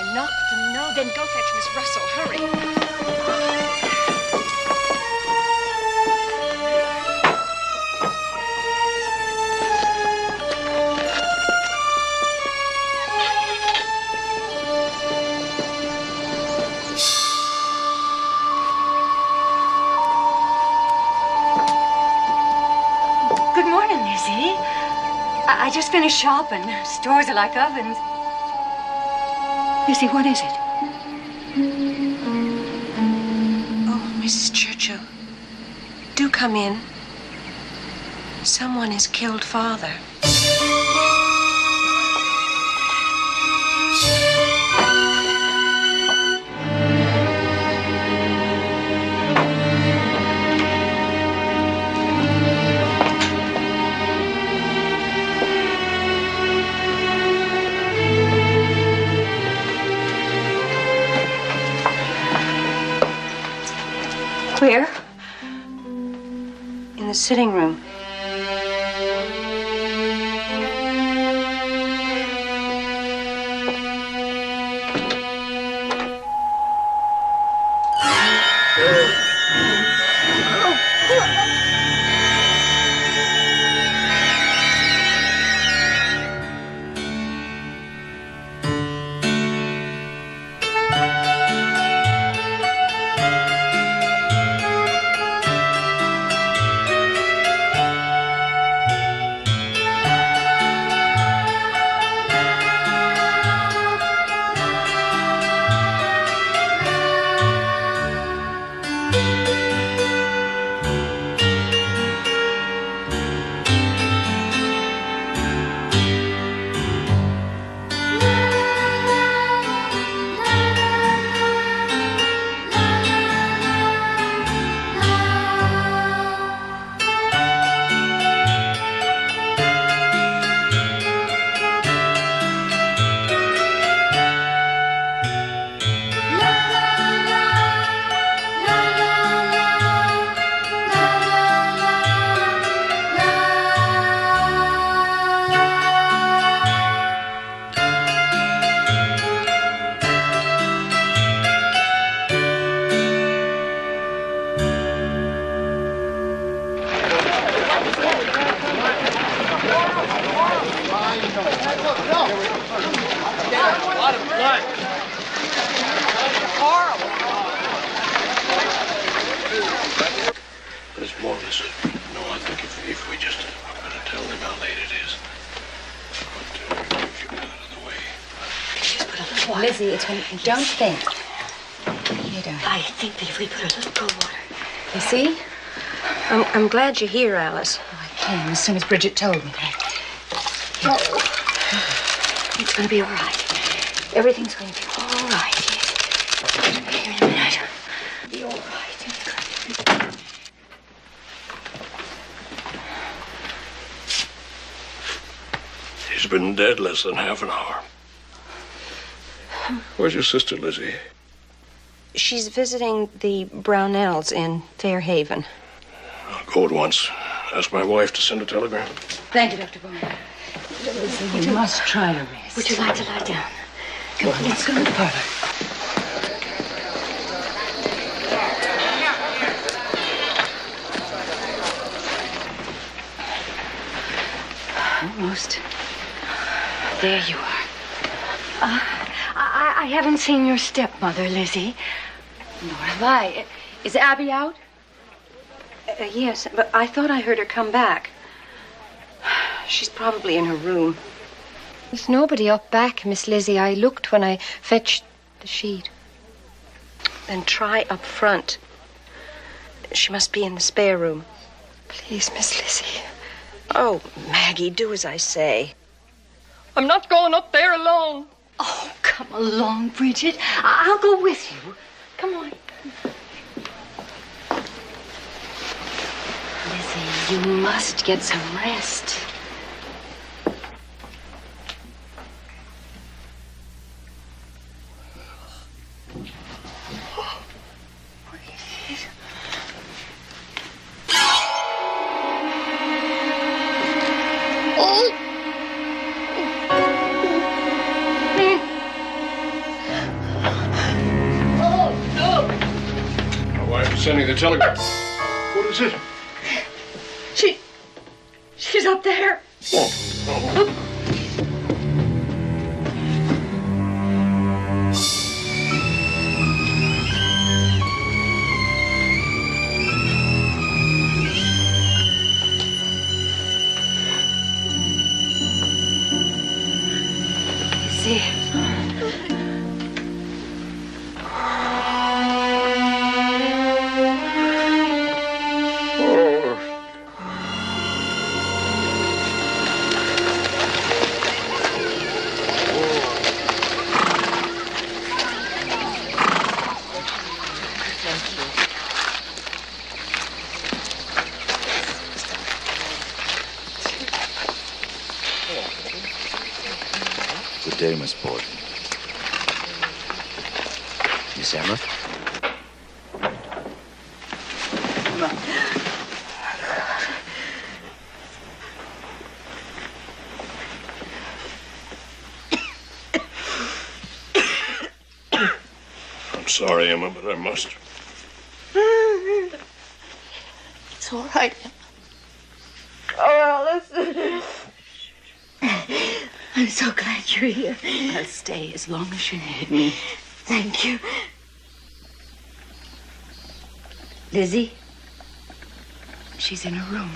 I knocked and knocked. Then go fetch Miss Russell. Hurry. Good morning, Lizzie. I just finished shopping. Stores are like ovens. Lizzie, what is it? Oh, Mrs. Churchill, do come in. Someone has killed Father. Where? In the sitting room. There's more, Lizzie. No, I think if we just... I'm going to tell them how late it is. But if you get out of the way... Just put a little water. Lizzie, it's when... Don't think. Here, darling. I think that if we put a little cold water. You see? I'm glad you're here, Alice. I came as soon as Bridget told me that. It's going to be all right. Everything's going to be all right. Here in a minute. It'll be all right. He's been dead less than half an hour. Where's your sister, Lizzie? She's visiting the Brownells in Fairhaven. I'll go at once. Ask my wife to send a telegram. Thank you, Dr. Borden. Lizzie, you must try to rest. Would you like to lie down? Come on, let's go in the parlor. Almost. There you are. I haven't seen your stepmother, Lizzie. Nor have I. Is Abby out? Yes, but I thought I heard her come back. She's probably in her room. There's nobody up back, Miss Lizzie. I looked when I fetched the sheet. Then try up front. She must be in the spare room. Please, Miss Lizzie. Oh, Maggie, do as I say. I'm not going up there alone. Oh, come along, Bridget. I'll go with you. Come on. Lizzie, you must get some rest. Sending the telegram. What is it? She's up there. Oh. See. Good day, Miss Borden. Miss Emma? I'm sorry, Emma, but I must. It's all right, Emma. Oh, listen. I'm so glad you're here. I'll stay as long as you need me. Thank you. Lizzie? She's in her room.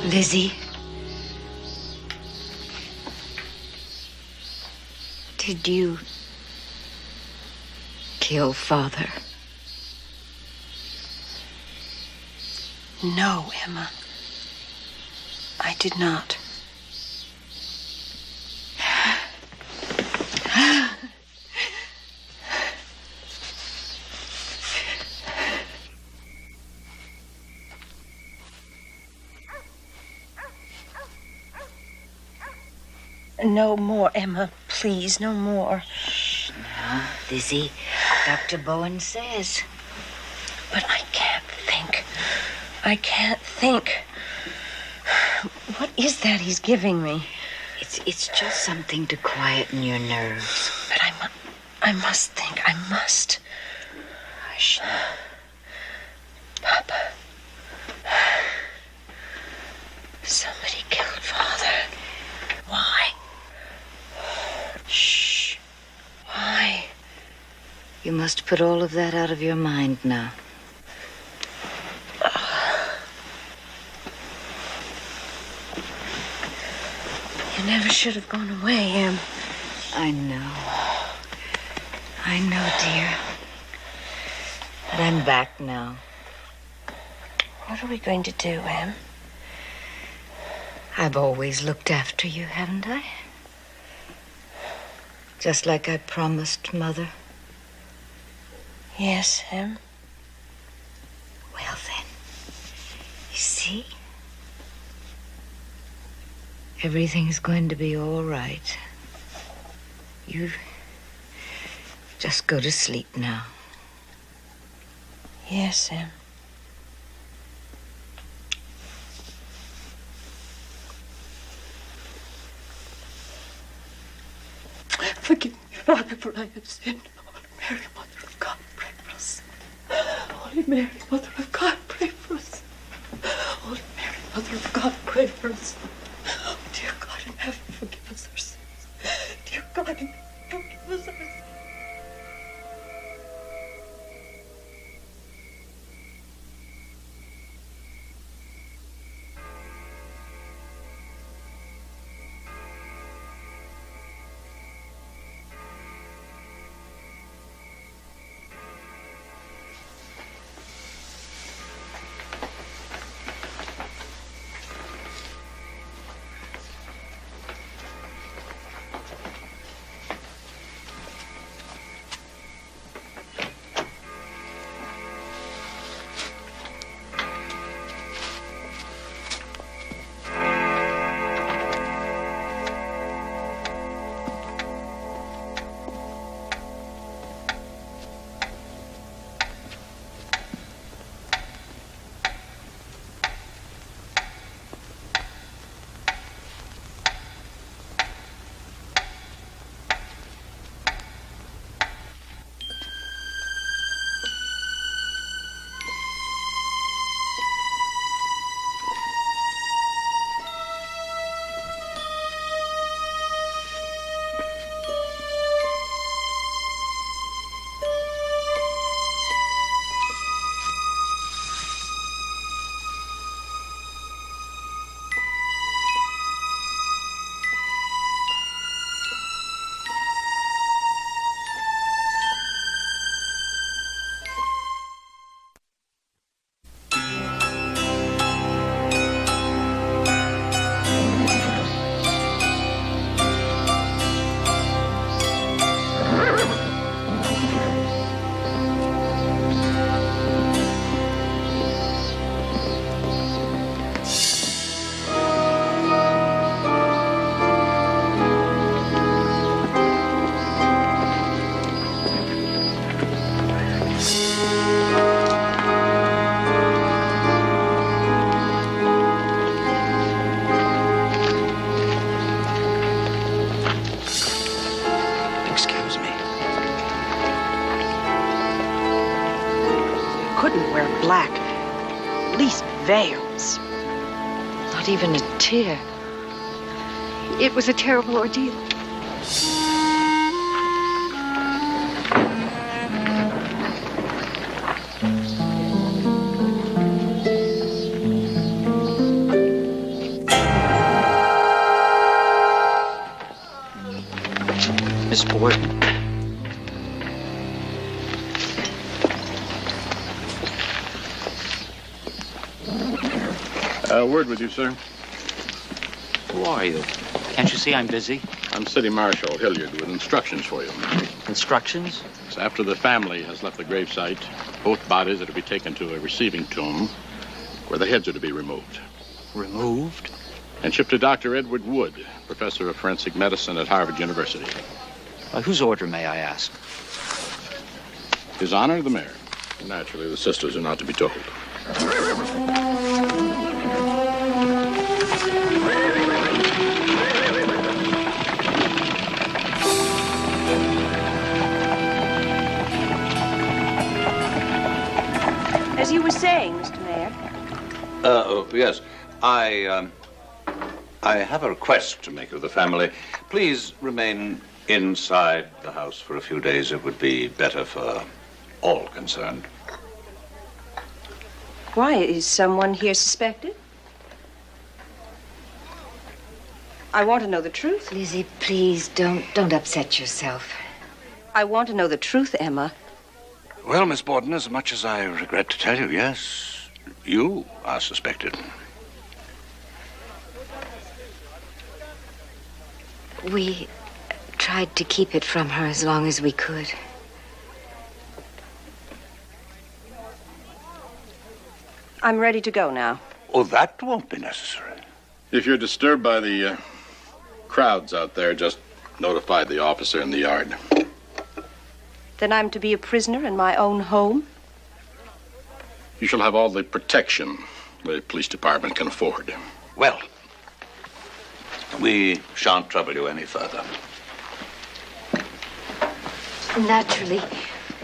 Lizzie? Did you kill Father? No, Emma. I did not. No more, Emma. Please, no more. Shh, now, Lizzie. Dr. Bowen says. But I can't think. I can't think. What is that he's giving me? It's just something to quieten your nerves. But I must think. I must. Hush now. Papa. Somebody killed Father. Why? Shh. Why? You must put all of that out of your mind now. You never should have gone away, Em. I know. I know, dear. But I'm back now. What are we going to do, Em? I've always looked after you, haven't I? Just like I promised, Mother. Yes, Em. Well, then, you see? Everything's going to be all right. You just go to sleep now. Yes, Em. Forgive me, Father, for I have sinned. Holy Mary, Mother of God, pray for us. Holy Mary, Mother of God, pray for us. Holy Mary, Mother of God, pray for us. Oh, dear God in heaven, forgive us our sins. Dear God in heaven, forgive us our sins. wouldn't wear black. At least veils. Not even a tear. It was a terrible ordeal. Miss Borden. A word with you, sir. Who are you? Can't you see I'm busy? I'm City Marshal Hilliard with instructions for you. Instructions? So after the family has left the gravesite, both bodies are to be taken to a receiving tomb where the heads are to be removed. Removed? And shipped to Dr. Edward Wood, professor of forensic medicine at Harvard University. By whose order, may I ask? His Honor, the Mayor. Naturally, the sisters are not to be told. As you were saying, Mr. Mayor. Yes. I have a request to make of the family. Please remain inside the house for a few days. It would be better for all concerned. Why? Is someone here suspected? I want to know the truth. Lizzie, please don't upset yourself. I want to know the truth, Emma. Well, Miss Borden, as much as I regret to tell you, yes, you are suspected. We tried to keep it from her as long as we could. I'm ready to go now. Oh, that won't be necessary. If you're disturbed by the crowds out there, just notify the officer in the yard. Then I'm to be a prisoner in my own home? You shall have all the protection the police department can afford. Well, we shan't trouble you any further. Naturally,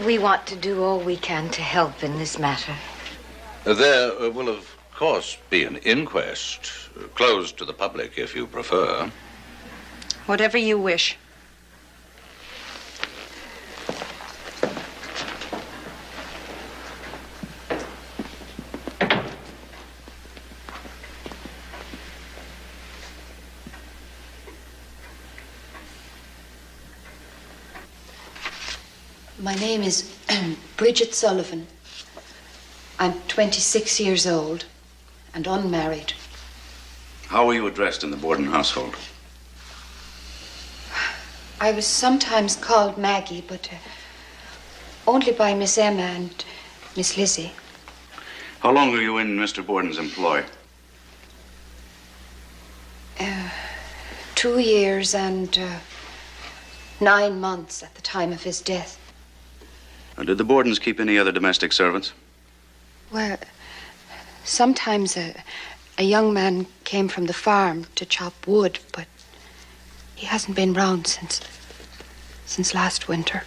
we want to do all we can to help in this matter. There will, of course, be an inquest, closed to the public if you prefer. Whatever you wish. My name is Bridget Sullivan. I'm 26 years old and unmarried. How were you addressed in the Borden household? I was sometimes called Maggie, but only by Miss Emma and Miss Lizzie. How long were you in Mr. Borden's employ? 2 years and 9 months at the time of his death. Did the Bordens keep any other domestic servants? Well, sometimes a young man came from the farm to chop wood, but he hasn't been round since last winter.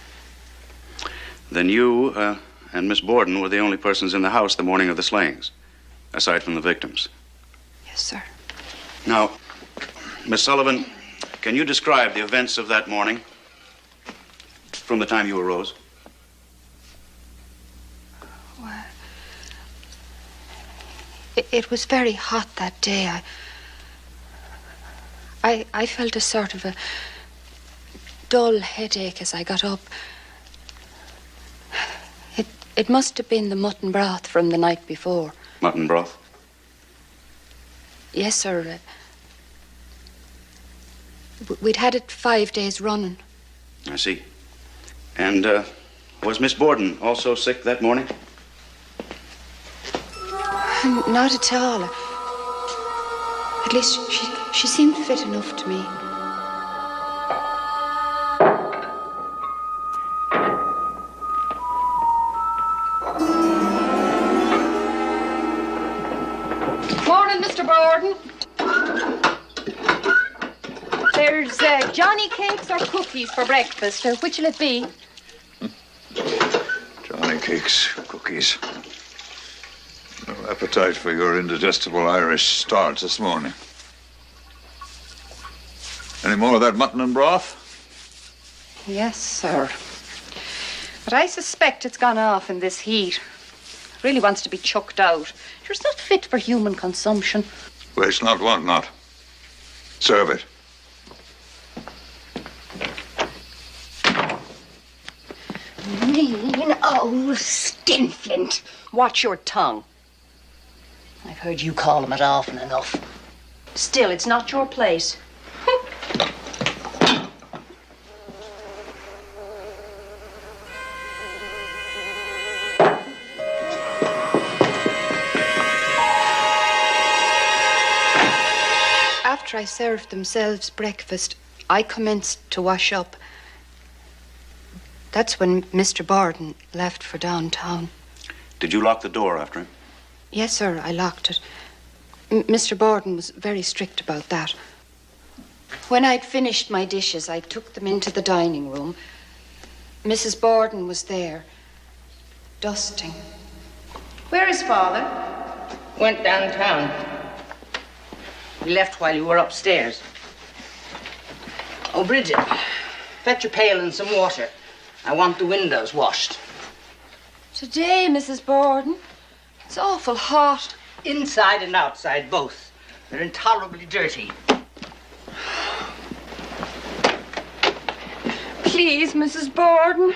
Then you and Miss Borden were the only persons in the house the morning of the slayings, aside from the victims. Yes, sir. Now, Miss Sullivan, can you describe the events of that morning from the time you arose? Well, it was very hot that day. I felt a sort of a dull headache as I got up. It must have been the mutton broth from the night before. Mutton broth? Yes, sir. We'd had it 5 days running. I see. And was Miss Borden also sick that morning? Not at all. At least she seemed fit enough to me. Morning, Mr. Borden. There's Johnny cakes or cookies for breakfast. Which'll it be? Johnny cakes, cookies. appetite for your indigestible Irish starch this morning. Any more of that mutton and broth? Yes, sir. But I suspect it's gone off in this heat. It really wants to be chucked out. Sure, it's not fit for human consumption. Waste not, want not. Serve it. Mean old skinflint. Watch your tongue. I've heard you call him it often enough. Still, it's not your place. After I served themselves breakfast, I commenced to wash up. That's when Mr. Borden left for downtown. Did you lock the door after him? Yes, sir, I locked it. Mr. Borden was very strict about that. When I'd finished my dishes, I took them into the dining room. Mrs. Borden was there, dusting. Where is Father? Went downtown. He left while you were upstairs. Oh, Bridget, fetch a pail and some water. I want the windows washed. Today, Mrs. Borden, it's awful hot. Inside and outside, both. They're intolerably dirty. Please, Mrs. Borden.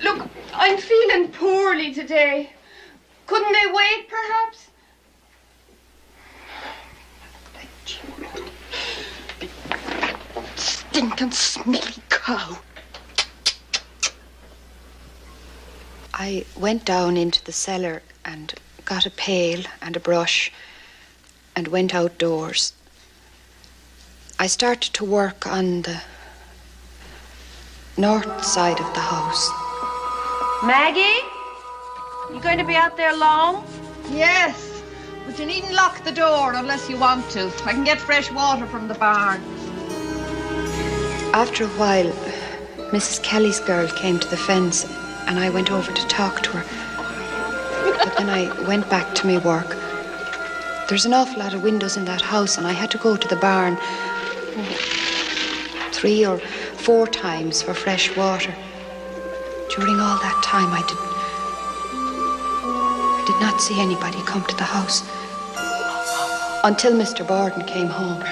Look, I'm feeling poorly today. Couldn't they wait, perhaps? Stinking, smelly cow. I went down into the cellar and got a pail and a brush and went outdoors. I started to work on the north side of the house. Maggie? You going to be out there long? Yes, but you needn't lock the door unless you want to. I can get fresh water from the barn. After a while, Mrs. Kelly's girl came to the fence and I went over to talk to her. But then I went back to my work. There's an awful lot of windows in that house and I had to go to the barn 3 or 4 times for fresh water. During all that time, I did not see anybody come to the house until Mr. Borden came home.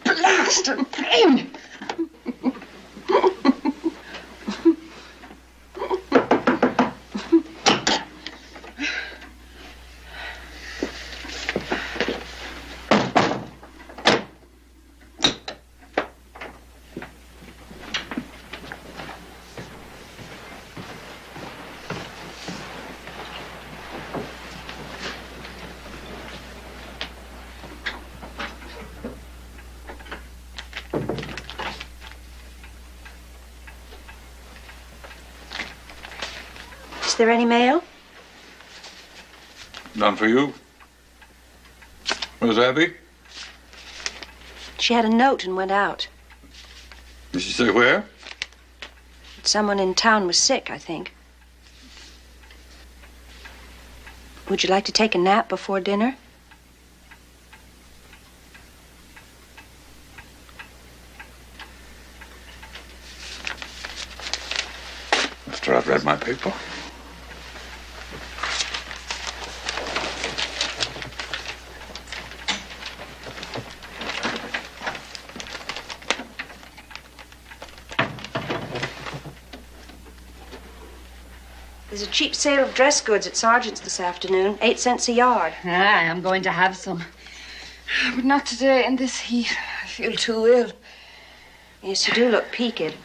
Blasted pain! Is there any mail? None for you. Where's Abby? She had a note and went out. Did she say where? Someone in town was sick, I think. Would you like to take a nap before dinner? After I've read my paper. There's a cheap sale of dress goods at Sargent's this afternoon. 8 cents a yard. Aye, I'm going to have some. But not today in this heat. I feel too ill. Yes, you do look peaked.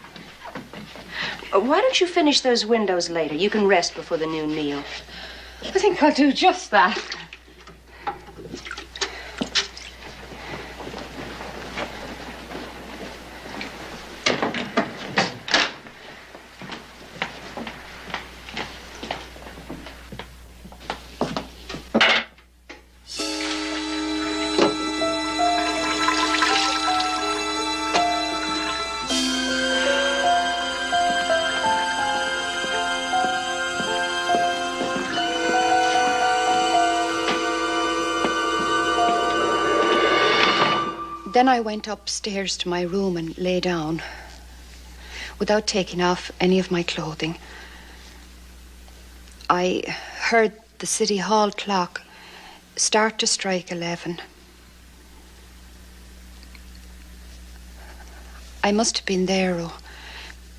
Why don't you finish those windows later? You can rest before the noon meal. I think I'll do just that. Then I went upstairs to my room and lay down without taking off any of my clothing. I heard the City Hall clock start to strike 11. I must have been there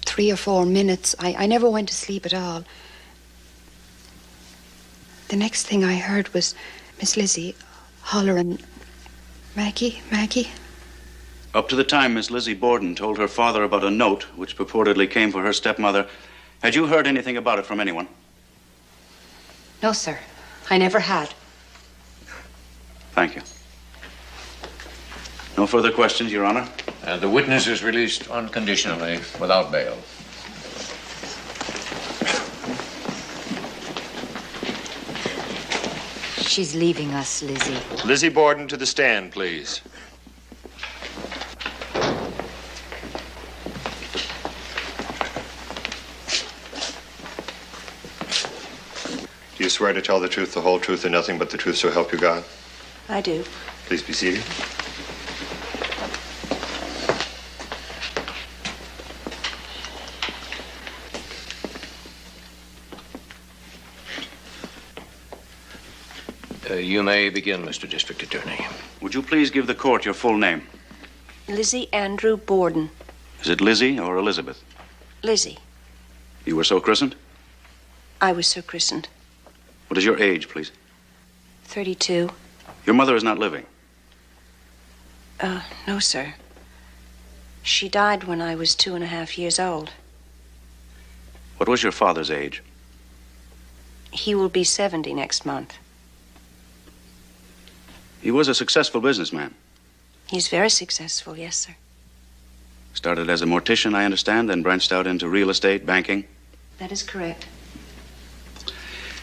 3 or 4 minutes. I never went to sleep at all. The next thing I heard was Miss Lizzie hollering, "Maggie, Maggie." Up to the time Miss Lizzie Borden told her father about a note which purportedly came for her stepmother, had you heard anything about it from anyone? No, sir. I never had. Thank you. No further questions, Your Honor. The witness is released unconditionally without bail. She's leaving us, Lizzie. Lizzie Borden to the stand, please. Do you swear to tell the truth, the whole truth, and nothing but the truth, so help you God? I do. Please be seated. You may begin, Mr. District Attorney. Would you please give the court your full name? Lizzie Andrew Borden. Is it Lizzie or Elizabeth? Lizzie. You were so christened? I was so christened. What is your age, please? 32. Your mother is not living. No, sir. She died when I was 2.5 years old. What was your father's age? He will be 70 next month. He was a successful businessman. He's very successful, yes, sir. Started as a mortician, I understand, then branched out into real estate, banking. That is correct.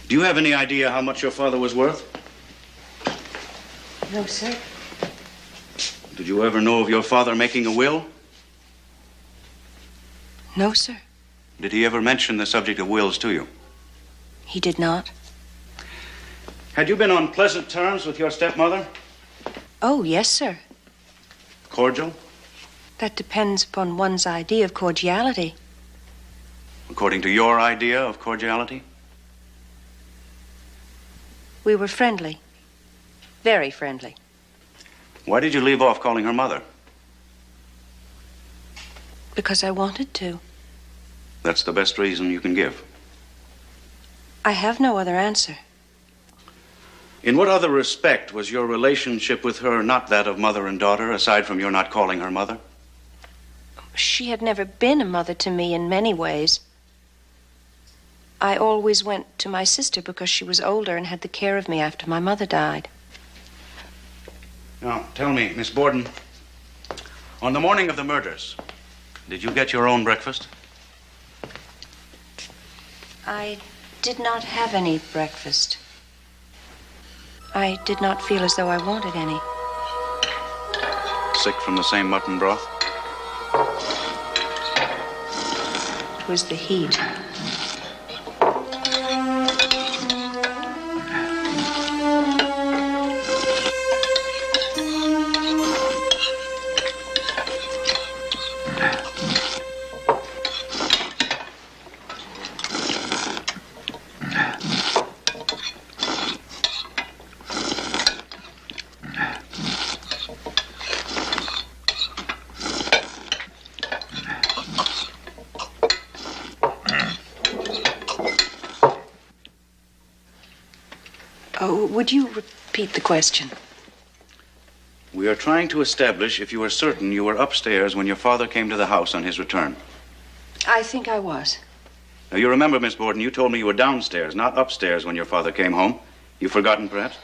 Do you have any idea how much your father was worth? No, sir. Did you ever know of your father making a will? No, sir. Did he ever mention the subject of wills to you? He did not. Had you been on pleasant terms with your stepmother? Oh, yes, sir. Cordial? That depends upon one's idea of cordiality. According to your idea of cordiality? We were friendly. Very friendly. Why did you leave off calling her mother? Because I wanted to. That's the best reason you can give. I have no other answer. In what other respect was your relationship with her not that of mother and daughter, aside from your not calling her mother? She had never been a mother to me in many ways. I always went to my sister because she was older and had the care of me after my mother died. Now, tell me, Miss Borden, on the morning of the murders, did you get your own breakfast? I did not have any breakfast. I did not feel as though I wanted any. Sick from the same mutton broth? It was the heat. Would you repeat the question? We are trying to establish if you are certain you were upstairs when your father came to the house on his return. I think I was. Now, you remember, Miss Borden, you told me you were downstairs, not upstairs when your father came home. You've forgotten, perhaps?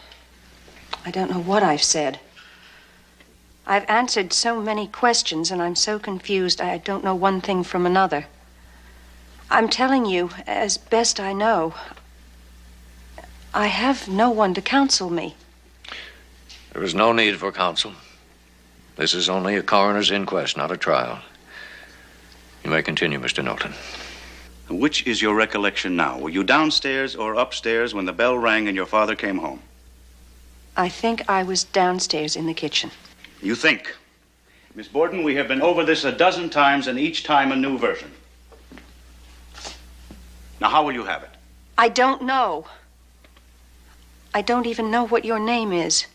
I don't know what I've said. I've answered so many questions, and I'm so confused I don't know one thing from another. I'm telling you as best I know. I have no one to counsel me. There is no need for counsel. This is only a coroner's inquest, not a trial. You may continue, Mr. Knowlton. Which is your recollection now? Were you downstairs or upstairs when the bell rang and your father came home? I think I was downstairs in the kitchen. You think? Miss Borden, we have been over this a dozen times, and each time a new version. Now, how will you have it? I don't know. I don't even know what your name is.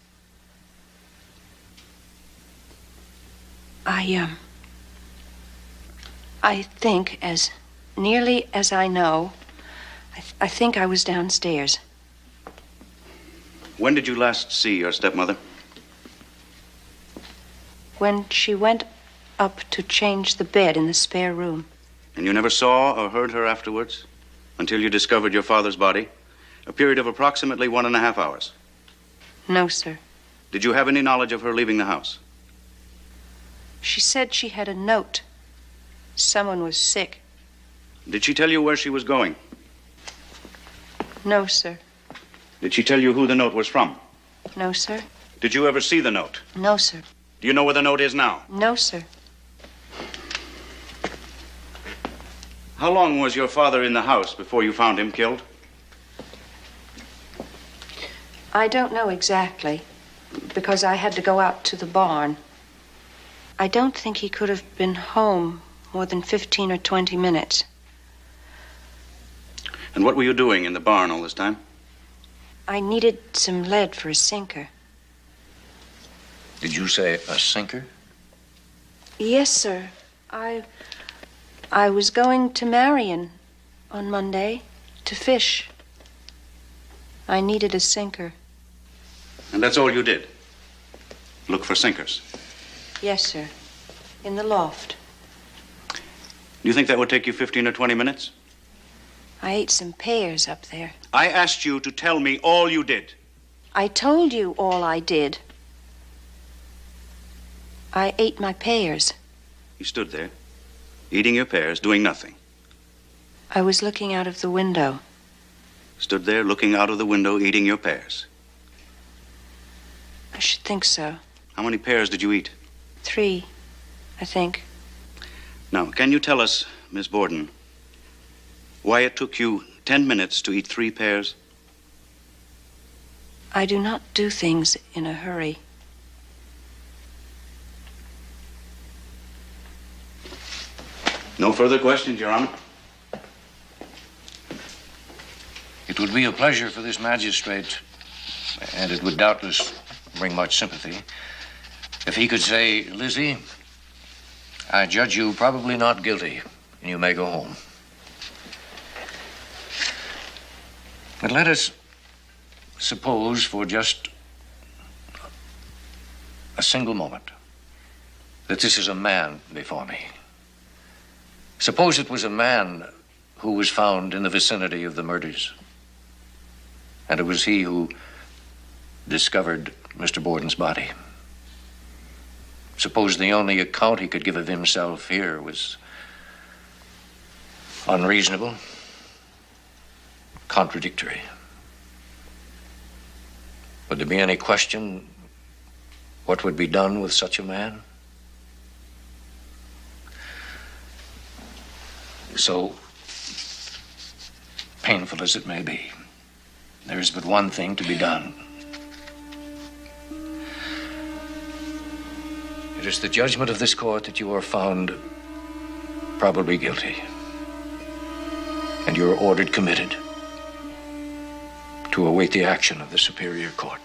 I think, as nearly as I know, I think I was downstairs. When did you last see your stepmother? When she went up to change the bed in the spare room. And you never saw or heard her afterwards? Until you discovered your father's body? A period of approximately 1.5 hours. No, sir. Did you have any knowledge of her leaving the house? She said she had a note. Someone was sick. Did she tell you where she was going? No, sir. Did she tell you who the note was from? No, sir. Did you ever see the note? No, sir. Do you know where the note is now? No, sir. How long was your father in the house before you found him killed? I don't know exactly, because I had to go out to the barn. I don't think he could have been home more than 15 or 20 minutes. And what were you doing in the barn all this time? I needed some lead for a sinker. Did you say a sinker? Yes, sir. I was going to Marion on Monday to fish. I needed a sinker. And that's all you did? Look for sinkers? Yes, sir. In the loft. Do you think that would take you 15 or 20 minutes? I ate some pears up there. I asked you to tell me all you did. I told you all I did. I ate my pears. You stood there, eating your pears, doing nothing. I was looking out of the window. Stood there, looking out of the window, eating your pears. I should think so. How many pears did you eat? 3, I think. Now, can you tell us, Miss Borden, why it took you 10 minutes to eat 3 pears? I do not do things in a hurry. No further questions, Your Honor. It would be a pleasure for this magistrate, and it would doubtless bring much sympathy, if he could say, Lizzie, I judge you probably not guilty, and you may go home. But let us suppose for just a single moment that this is a man before me. Suppose it was a man who was found in the vicinity of the murders, and it was he who discovered Mr. Borden's body. Suppose the only account he could give of himself here was unreasonable, contradictory. Would there be any question what would be done with such a man? So painful as it may be, there is but one thing to be done. It is the judgment of this court that you are found probably guilty, and you are ordered committed to await the action of the Superior Court.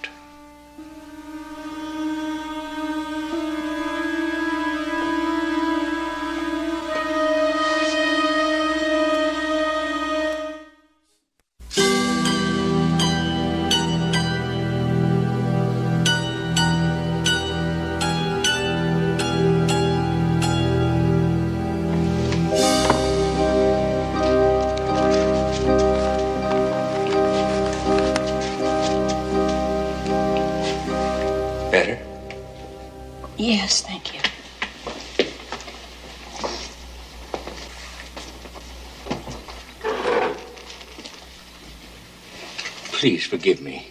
Yes, thank you. Please forgive me,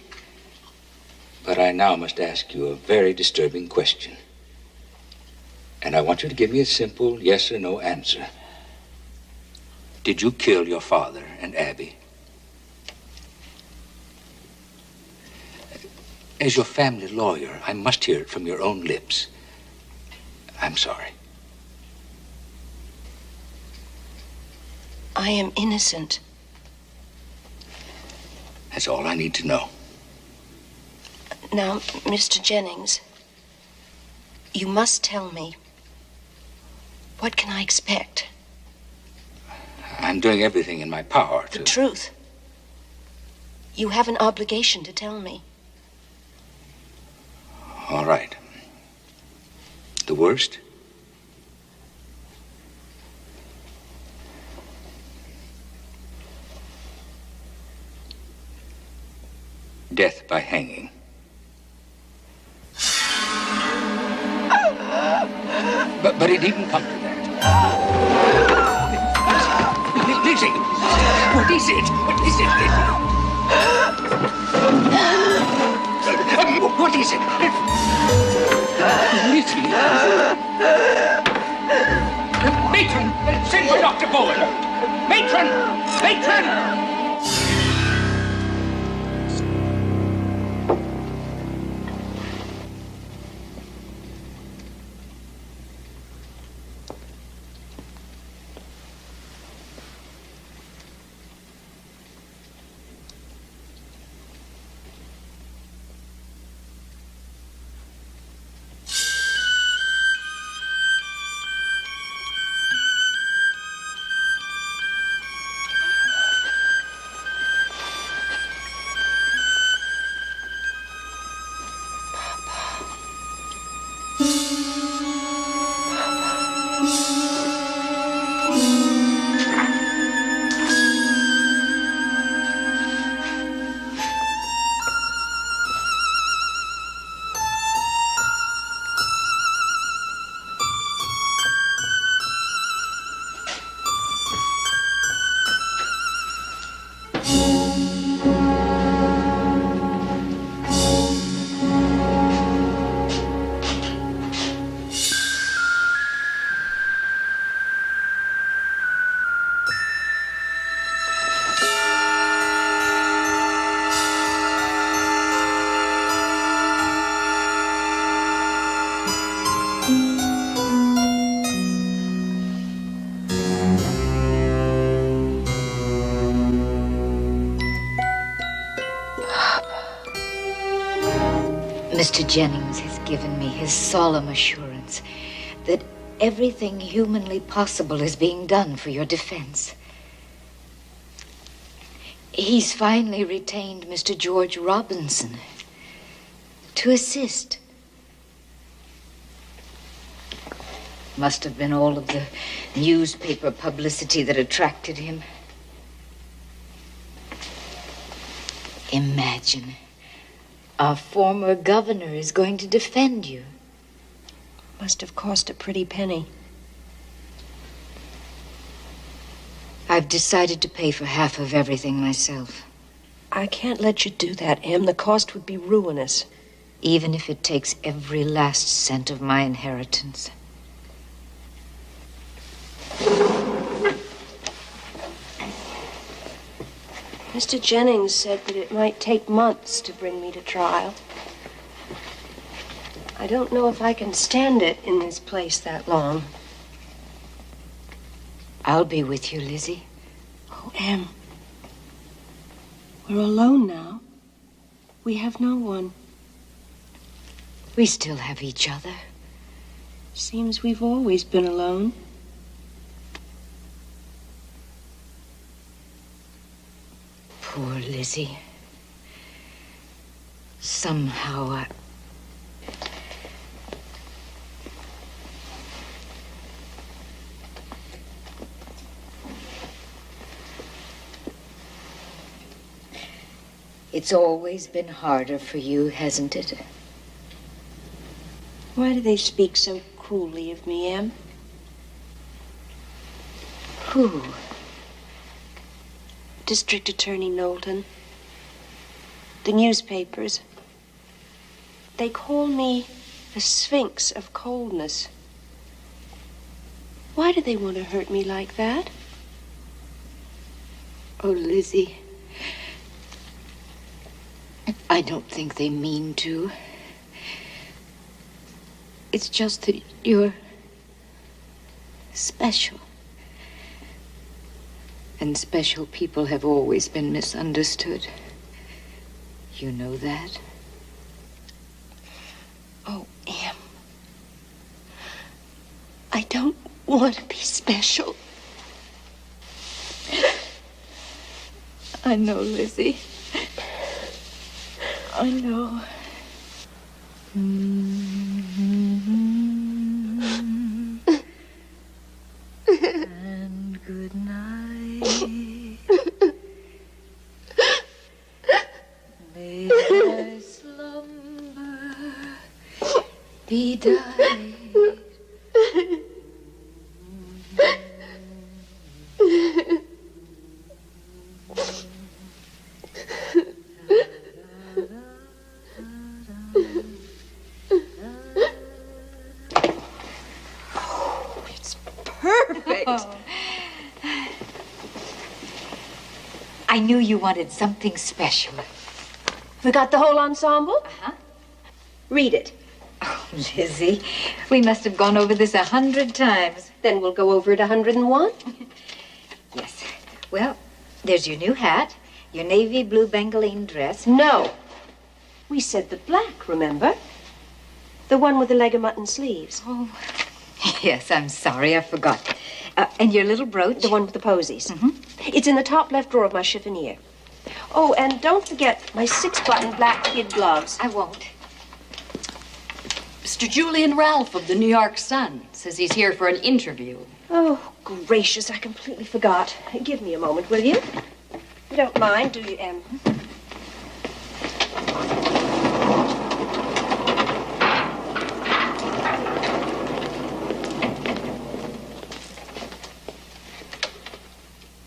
but I now must ask you a very disturbing question. And I want you to give me a simple yes or no answer. Did you kill your father and Abby? As your family lawyer, I must hear it from your own lips. I'm sorry. I am innocent. That's all I need to know. Now, Mr. Jennings, you must tell me. What can I expect? I'm doing everything in my power to... The truth. You have an obligation to tell me. All right. The worst? Death by hanging. But it needn't come to that. Lizzie! What is it? What is it, Lizzie? What is it? Lizzie! Matron! Send for Dr. Bowen! Matron! Matron! Mr. Jennings has given me his solemn assurance that everything humanly possible is being done for your defense. He's finally retained Mr. George Robinson to assist. Must have been all of the newspaper publicity that attracted him. Imagine. Our former governor is going to defend you. Must have cost a pretty penny. I've decided to pay for half of everything myself. I can't let you do that, Em. The cost would be ruinous. Even if it takes every last cent of my inheritance. Mr. Jennings said that it might take months to bring me to trial. I don't know if I can stand it in this place that long. I'll be with you, Lizzie. Oh, Em. We're alone now. We have no one. We still have each other. Seems we've always been alone. Poor Lizzie. Somehow It's always been harder for you, hasn't it? Why do they speak so cruelly of me, Em? Who? District Attorney Knowlton. The newspapers. They call me the Sphinx of Coldness. Why do they want to hurt me like that? Oh, Lizzie. I don't think they mean to. It's just that you're Special. And special people have always been misunderstood. You know that? Oh, Em. I don't want to be special. I know, Lizzie. I know. And good night. May thy slumber be died. I knew you wanted something special. We got the whole ensemble? Uh-huh. Read it. Oh, Lizzie, we must have gone over this 100 times. Then we'll go over it 101. Yes. Well, there's your new hat, your navy blue bengaline dress. No. We said the black, remember? The one with the leg of mutton sleeves. Oh, yes, I'm sorry, I forgot. And your little brooch? The one with the posies. Mm-hmm. It's in the top left drawer of my chiffonier. Oh, and don't forget my 6-button black kid gloves. I won't. Mr. Julian Ralph of the New York Sun says he's here for an interview. Oh, gracious, I completely forgot. Give me a moment, will you? You don't mind, do you, Em?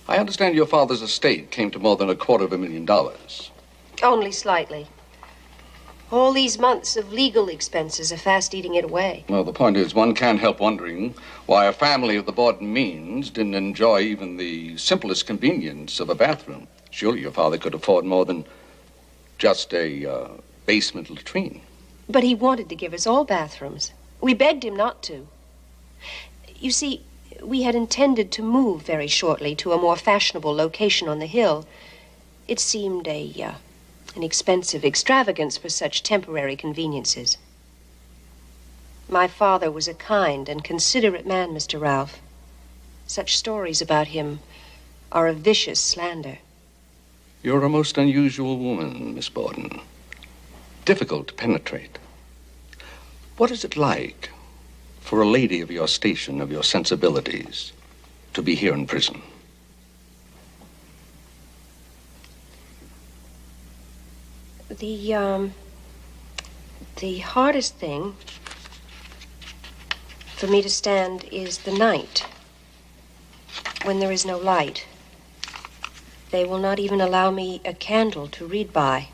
I understand your father's estate came to more than $250,000. Only slightly. All these months of legal expenses are fast eating it away. Well, the point is, one can't help wondering why a family of the Borden means didn't enjoy even the simplest convenience of a bathroom. Surely your father could afford more than just a basement latrine. But he wanted to give us all bathrooms. We begged him not to. You see, we had intended to move very shortly to a more fashionable location on the hill. It seemed an expensive extravagance for such temporary conveniences. My father was a kind and considerate man, Mr. Ralph. Such stories about him are a vicious slander. You're a most unusual woman, Miss Borden. Difficult to penetrate. What is it like for a lady of your station, of your sensibilities, to be here in prison? The hardest thing for me to stand is the night, when there is no light. They will not even allow me a candle to read by.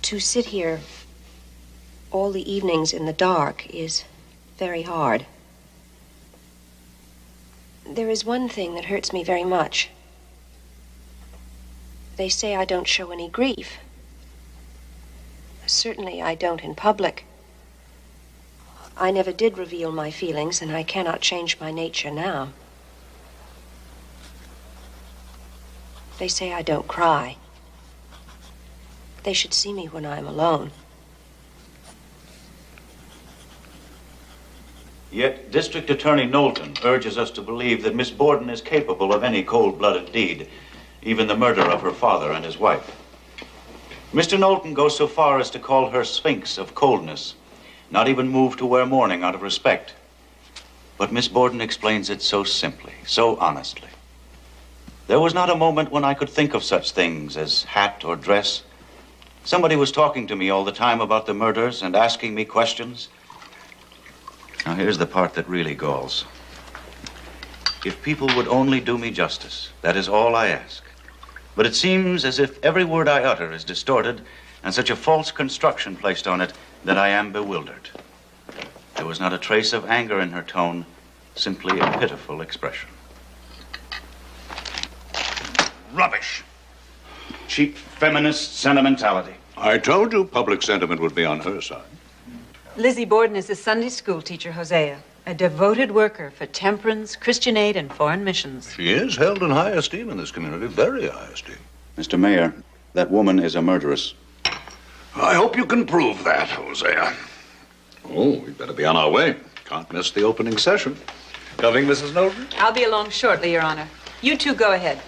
To sit here all the evenings in the dark is very hard. There is one thing that hurts me very much. They say I don't show any grief. Certainly I don't in public. I never did reveal my feelings, and I cannot change my nature now. They say I don't cry. They should see me when I'm alone. Yet District Attorney Knowlton urges us to believe that Miss Borden is capable of any cold-blooded deed, even the murder of her father and his wife. Mr. Knowlton goes so far as to call her Sphinx of coldness, not even moved to wear mourning out of respect. But Miss Borden explains it so simply, so honestly. There was not a moment when I could think of such things as hat or dress. Somebody was talking to me all the time about the murders and asking me questions. Now, here's the part that really galls. If people would only do me justice, that is all I ask. But it seems as if every word I utter is distorted and such a false construction placed on it that I am bewildered. There was not a trace of anger in her tone, simply a pitiful expression. Rubbish. Cheap feminist sentimentality. I told you public sentiment would be on her side. Lizzie Borden is the Sunday school teacher, Hosea, A devoted worker for temperance, Christian aid, and foreign missions. She is held in high esteem in this community, very high esteem. Mr. Mayor, that woman is a murderess. I hope you can prove that, Hosea. Oh, we better be on our way. Can't miss the opening session. Coming, Mrs. Knowlton? I'll be along shortly, Your Honor. You two go ahead.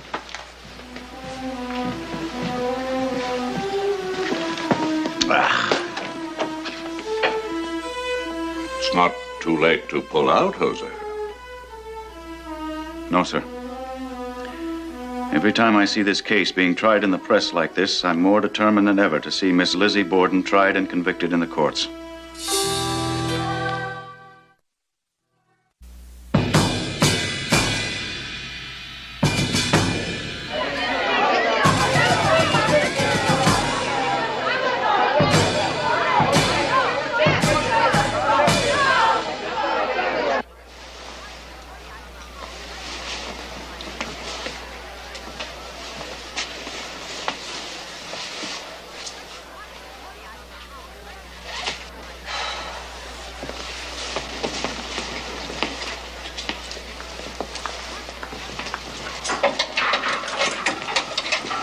It's not too late to pull out, Hosea. No, sir. Every time I see this case being tried in the press like this, I'm more determined than ever to see Miss Lizzie Borden tried and convicted in the courts.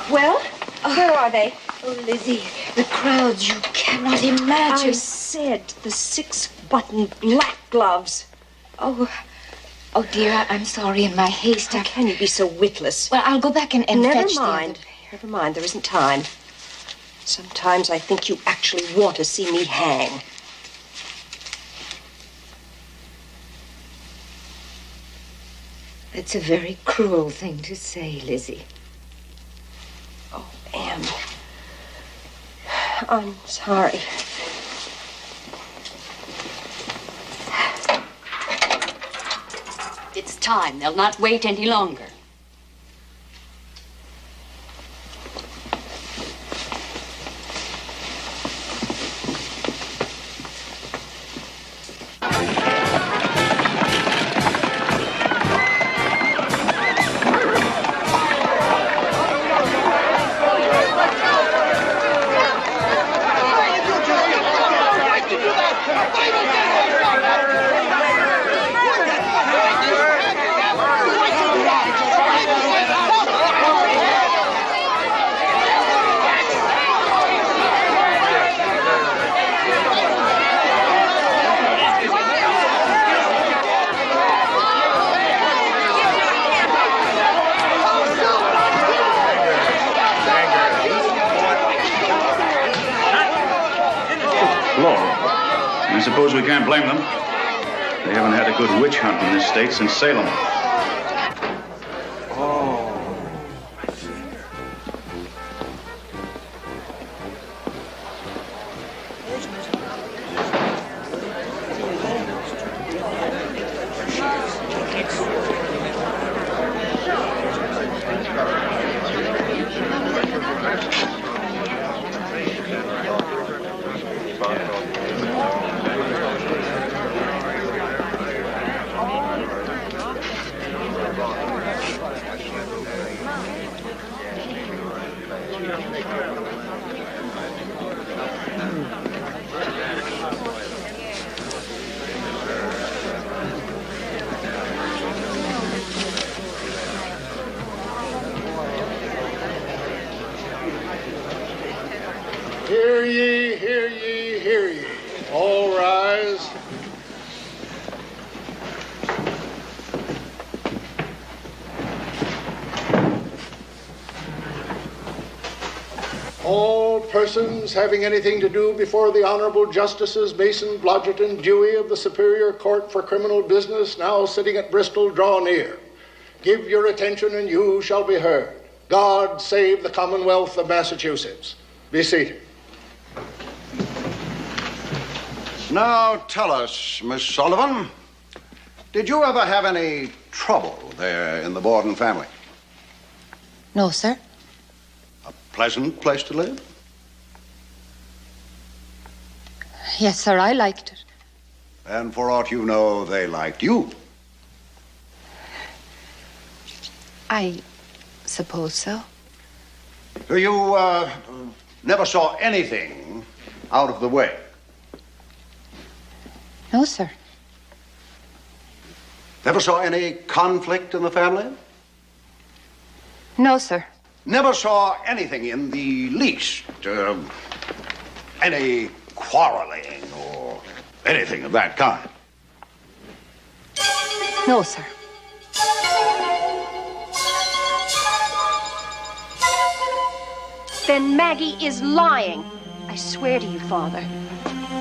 Well, where are they? Oh, Lizzie, the crowds, you cannot imagine. I said the 6-button black gloves. Oh, dear, I'm sorry in my haste. How can you be so witless? Well, I'll go back and Never fetch mind. Never mind, there isn't time. Sometimes I think you actually want to see me hang. It's a very cruel thing to say, Lizzie. Oh, Em. I'm sorry. It's time. They'll not wait any longer. I suppose we can't blame them. They haven't had a good witch hunt in this state since Salem. Hear ye, hear ye, hear ye. All rise. All persons having anything to do before the Honorable Justices Mason, Blodgett, and Dewey of the Superior Court for Criminal Business, now sitting at Bristol, draw near. Give your attention and you shall be heard. God save the Commonwealth of Massachusetts. Be seated. Now tell us, Miss Sullivan, did you ever have any trouble there in the Borden family? No, sir. Pleasant place to live? Yes, sir, I liked it. And for aught you know, they liked you. I suppose so. So you never saw anything out of the way? No, sir. Never saw any conflict in the family? No, sir. Never saw anything in the least, any quarreling or anything of that kind? No, sir. Then Maggie is lying. I swear to you, Father,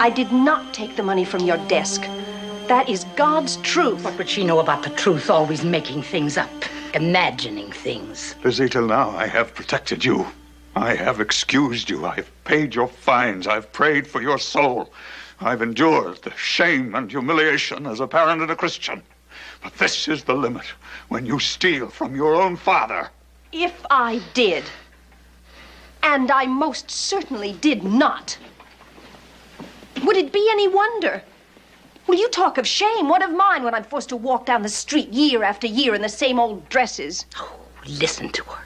I did not take the money from your desk. That is God's truth. What would she know about the truth? Always making things up, imagining things. Lizzie, till now I have protected you. I have excused you. I've paid your fines. I've prayed for your soul. I've endured the shame and humiliation as a parent and a Christian. But this is the limit, when you steal from your own father. If I did, and I most certainly did not, would it be any wonder? Well, you talk of shame. What of mine when I'm forced to walk down the street year after year in the same old dresses? Oh, listen to her.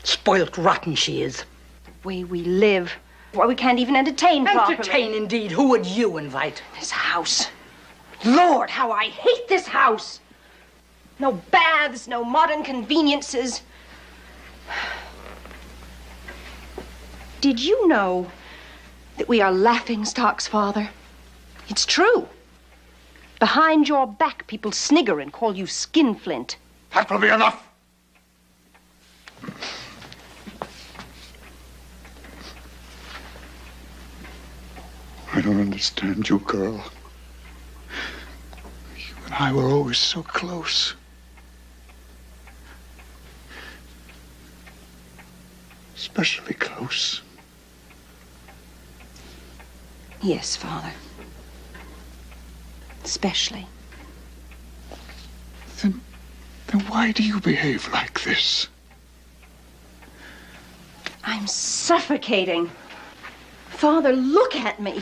Spoilt rotten she is. The way we live. Why, we can't even entertain properly. Entertain, indeed. Who would you invite? This house. Lord, how I hate this house. No baths, no modern conveniences. Did you know that we are laughingstocks, Father? It's true. Behind your back, people snigger and call you skinflint. That will be enough. I don't understand you, girl. You and I were always so close. Especially close. Yes, Father. Especially. Then why do you behave like this? I'm suffocating. Father, look at me.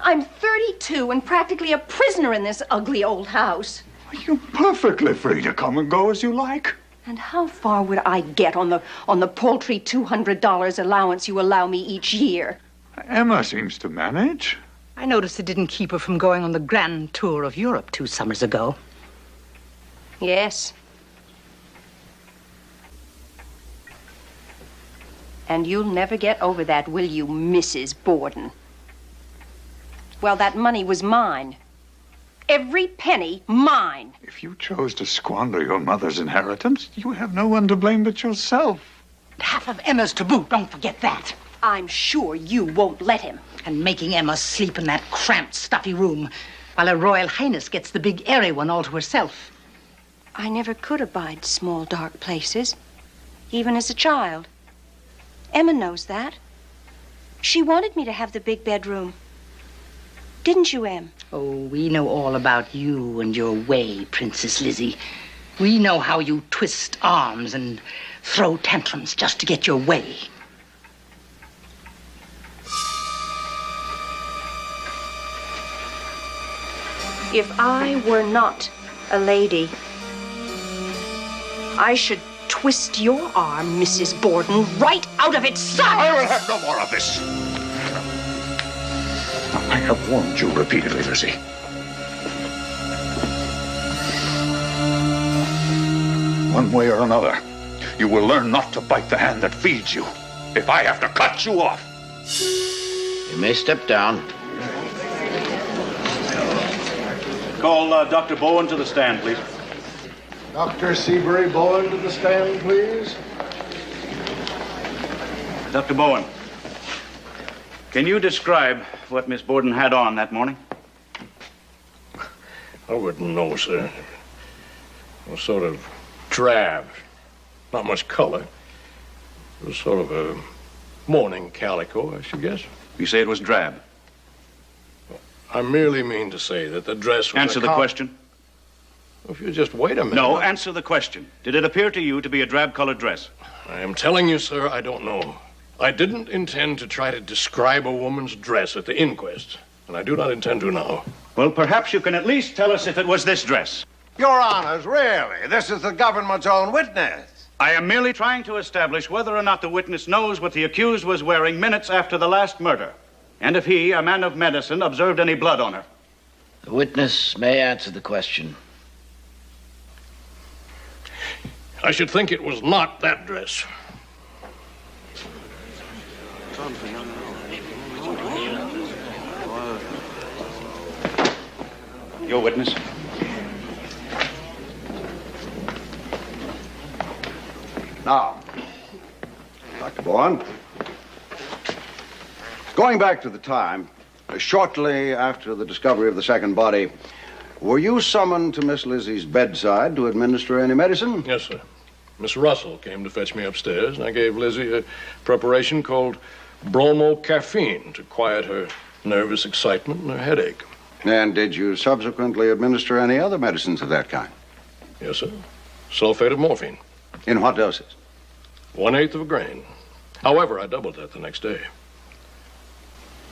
I'm 32 and practically a prisoner in this ugly old house. You're perfectly free to come and go as you like. And how far would I get on the paltry $200 allowance you allow me each year? Emma seems to manage. I noticed it didn't keep her from going on the grand tour of Europe 2 summers ago. Yes. And you'll never get over that, will you, Mrs. Borden? Well, that money was mine. Every penny mine. If you chose to squander your mother's inheritance, you have no one to blame but yourself. Half of Emma's to boot, don't forget that. I'm sure you won't let him. And making Emma sleep in that cramped, stuffy room while Her Royal Highness gets the big, airy one all to herself. I never could abide small, dark places, even as a child. Emma knows that. She wanted me to have the big bedroom. Didn't you, Em? Oh, we know all about you and your way, Princess Lizzie. We know how you twist arms and throw tantrums just to get your way. If I were not a lady, I should twist your arm, Mrs. Borden, right out of its socket. I will have no more of this. I have warned you repeatedly, Lizzie. One way or another, you will learn not to bite the hand that feeds you if I have to cut you off. You may step down. Call Dr. Bowen to the stand, please. Dr. Seabury Bowen to the stand, please. Dr. Bowen, can you describe what Miss Borden had on that morning? I wouldn't know, sir. It was sort of drab, not much color. It was sort of a morning calico, I should guess. You say it was drab? I merely mean to say that the dress was Answer the question. If you just wait a minute. No, answer the question. Did it appear to you to be a drab-colored dress? I am telling you, sir, I don't know. I didn't intend to try to describe a woman's dress at the inquest, and I do not intend to now. Well, perhaps you can at least tell us if it was this dress. Your Honors, really? This is the government's own witness. I am merely trying to establish whether or not the witness knows what the accused was wearing minutes after the last murder, and if he, a man of medicine, observed any blood on her. The witness may answer the question. I should think it was not that dress. Your witness. Now, Dr. Borden, going back to the time, shortly after the discovery of the second body, were you summoned to Miss Lizzie's bedside to administer any medicine? Yes, sir. Miss Russell came to fetch me upstairs, and I gave Lizzie a preparation called bromocaffeine to quiet her nervous excitement and her headache. And did you subsequently administer any other medicines of that kind? Yes, sir. Sulfate of morphine. In what doses? 1/8 of a grain. However, I doubled that the next day.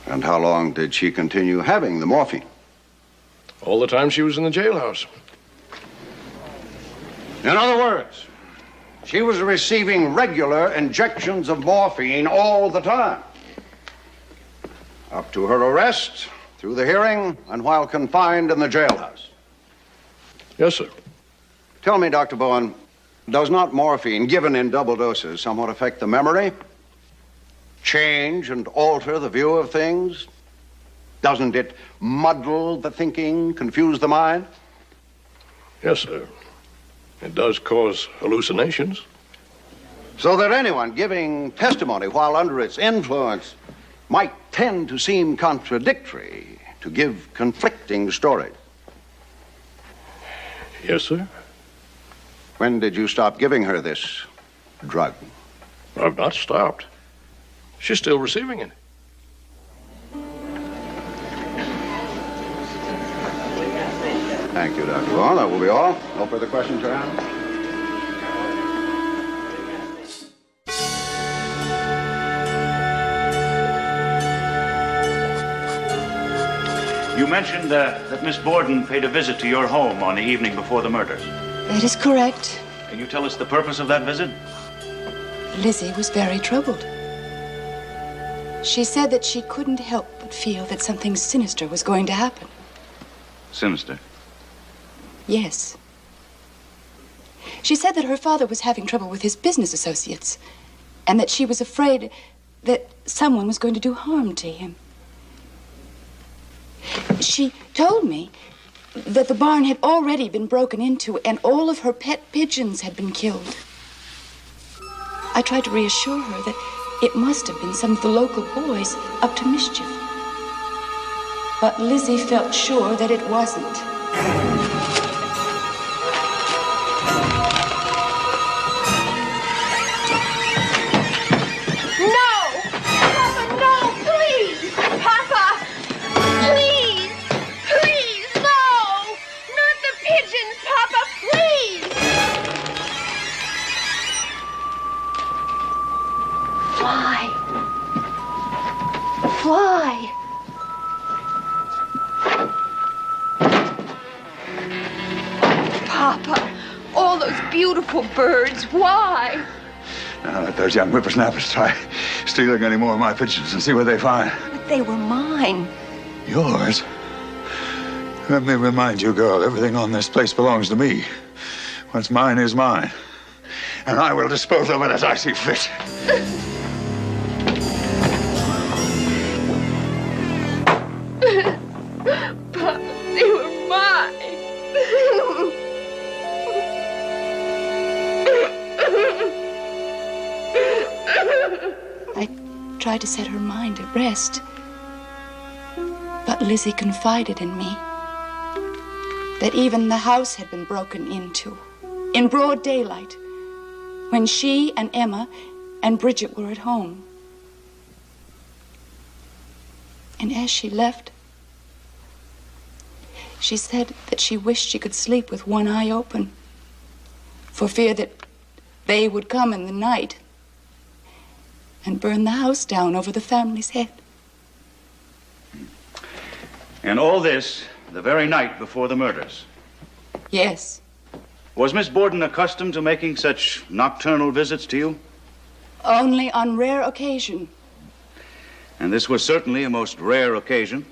And how long did she continue having the morphine? All the time she was in the jailhouse. In other words, she was receiving regular injections of morphine all the time. Up to her arrest, through the hearing, and while confined in the jailhouse. Yes, sir. Tell me, Dr. Bowen, does not morphine, given in double doses, somewhat affect the memory? Change and alter the view of things? Doesn't it muddle the thinking, confuse the mind? Yes, sir. It does cause hallucinations. So that anyone giving testimony while under its influence might tend to seem contradictory, to give conflicting stories. Yes, sir. When did you stop giving her this drug? I've not stopped. She's still receiving it. Thank you, Dr. Bowen. That will be all. No further questions, Your Honor? You mentioned that Miss Borden paid a visit to your home on the evening before the murders. That is correct. Can you tell us the purpose of that visit? Lizzie was very troubled. She said that she couldn't help but feel that something sinister was going to happen. Sinister? Yes. She said that her father was having trouble with his business associates, and that she was afraid that someone was going to do harm to him. She told me that the barn had already been broken into and all of her pet pigeons had been killed. I tried to reassure her that it must have been some of the local boys up to mischief. But Lizzie felt sure that it wasn't. Why? Papa, all those beautiful birds, why? Now let those young whippersnappers try stealing any more of my pigeons and see what they find. But they were mine. Yours? Let me remind you, girl, everything on this place belongs to me. What's mine is mine. And I will dispose of it as I see fit. Papa, they were mine. I tried to set her mind at rest. But Lizzie confided in me that even the house had been broken into in broad daylight when she and Emma and Bridget were at home. And as she left, she said that she wished she could sleep with one eye open for fear that they would come in the night and burn the house down over the family's head. And all this the very night before the murders. Yes. Was Miss Borden accustomed to making such nocturnal visits to you? Only on rare occasion. And this was certainly a most rare occasion.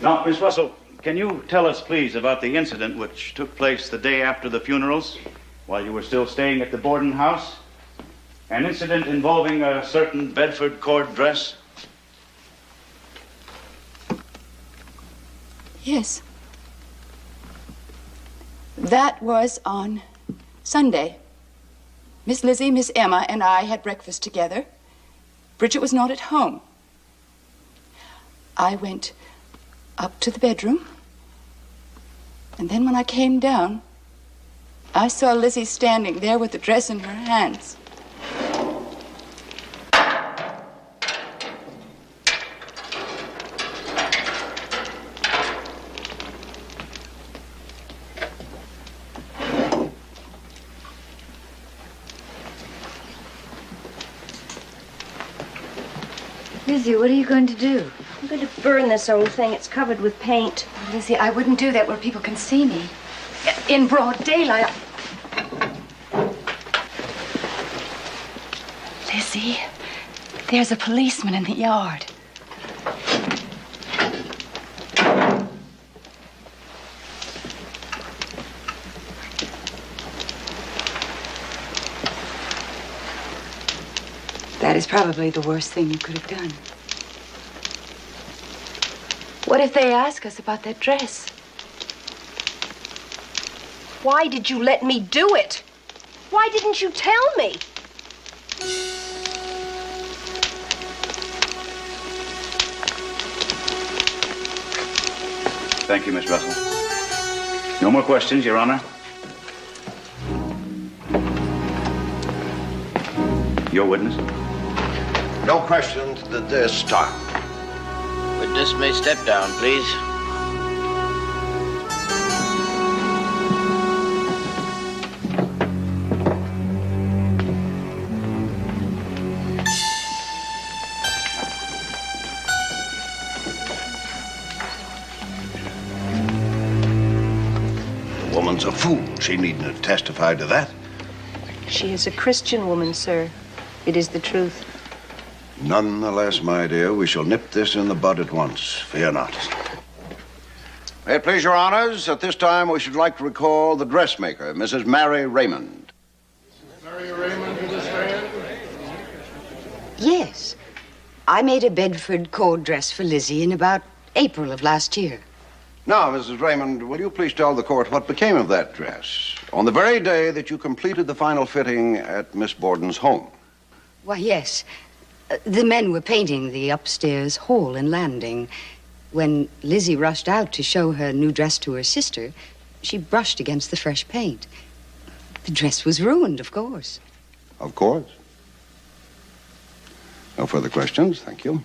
Now, Miss Russell, can you tell us, please, about the incident which took place the day after the funerals? while you were still staying at the Borden house? An incident involving a certain Bedford cord dress? Yes. That was on Sunday. Miss Lizzie, Miss Emma, and I had breakfast together. Bridget was not at home. I went up to the bedroom, and then when I came down, I saw Lizzie standing there with the dress in her hands. Lizzie, what are you going to do? I'm going to burn this old thing. It's covered with paint. Lizzie, I wouldn't do that where people can see me. In broad daylight. Lizzie, there's a policeman in the yard. That is probably the worst thing you could have done. What if they ask us about that dress? Why did you let me do it? Why didn't you tell me? Thank you, Miss Russell. No more questions, Your Honor. Your witness? No questions at this time. Witness may step down, please. The woman's a fool. She needn't have testified to that. She is a Christian woman, sir. It is the truth. Nonetheless, my dear, we shall nip this in the bud at once. Fear not. May it please your honors, at this time we should like to recall the dressmaker, Mrs. Mary Raymond. Mary Raymond to the stand. Yes. I made a Bedford cord dress for Lizzie in about April of last year. Now, Mrs. Raymond, will you please tell the court what became of that dress on the very day that you completed the final fitting at Miss Borden's home? Why, yes. The men were painting the upstairs hall and landing. When Lizzie rushed out to show her new dress to her sister, she brushed against the fresh paint. The dress was ruined, of course. Of course. No further questions, thank you.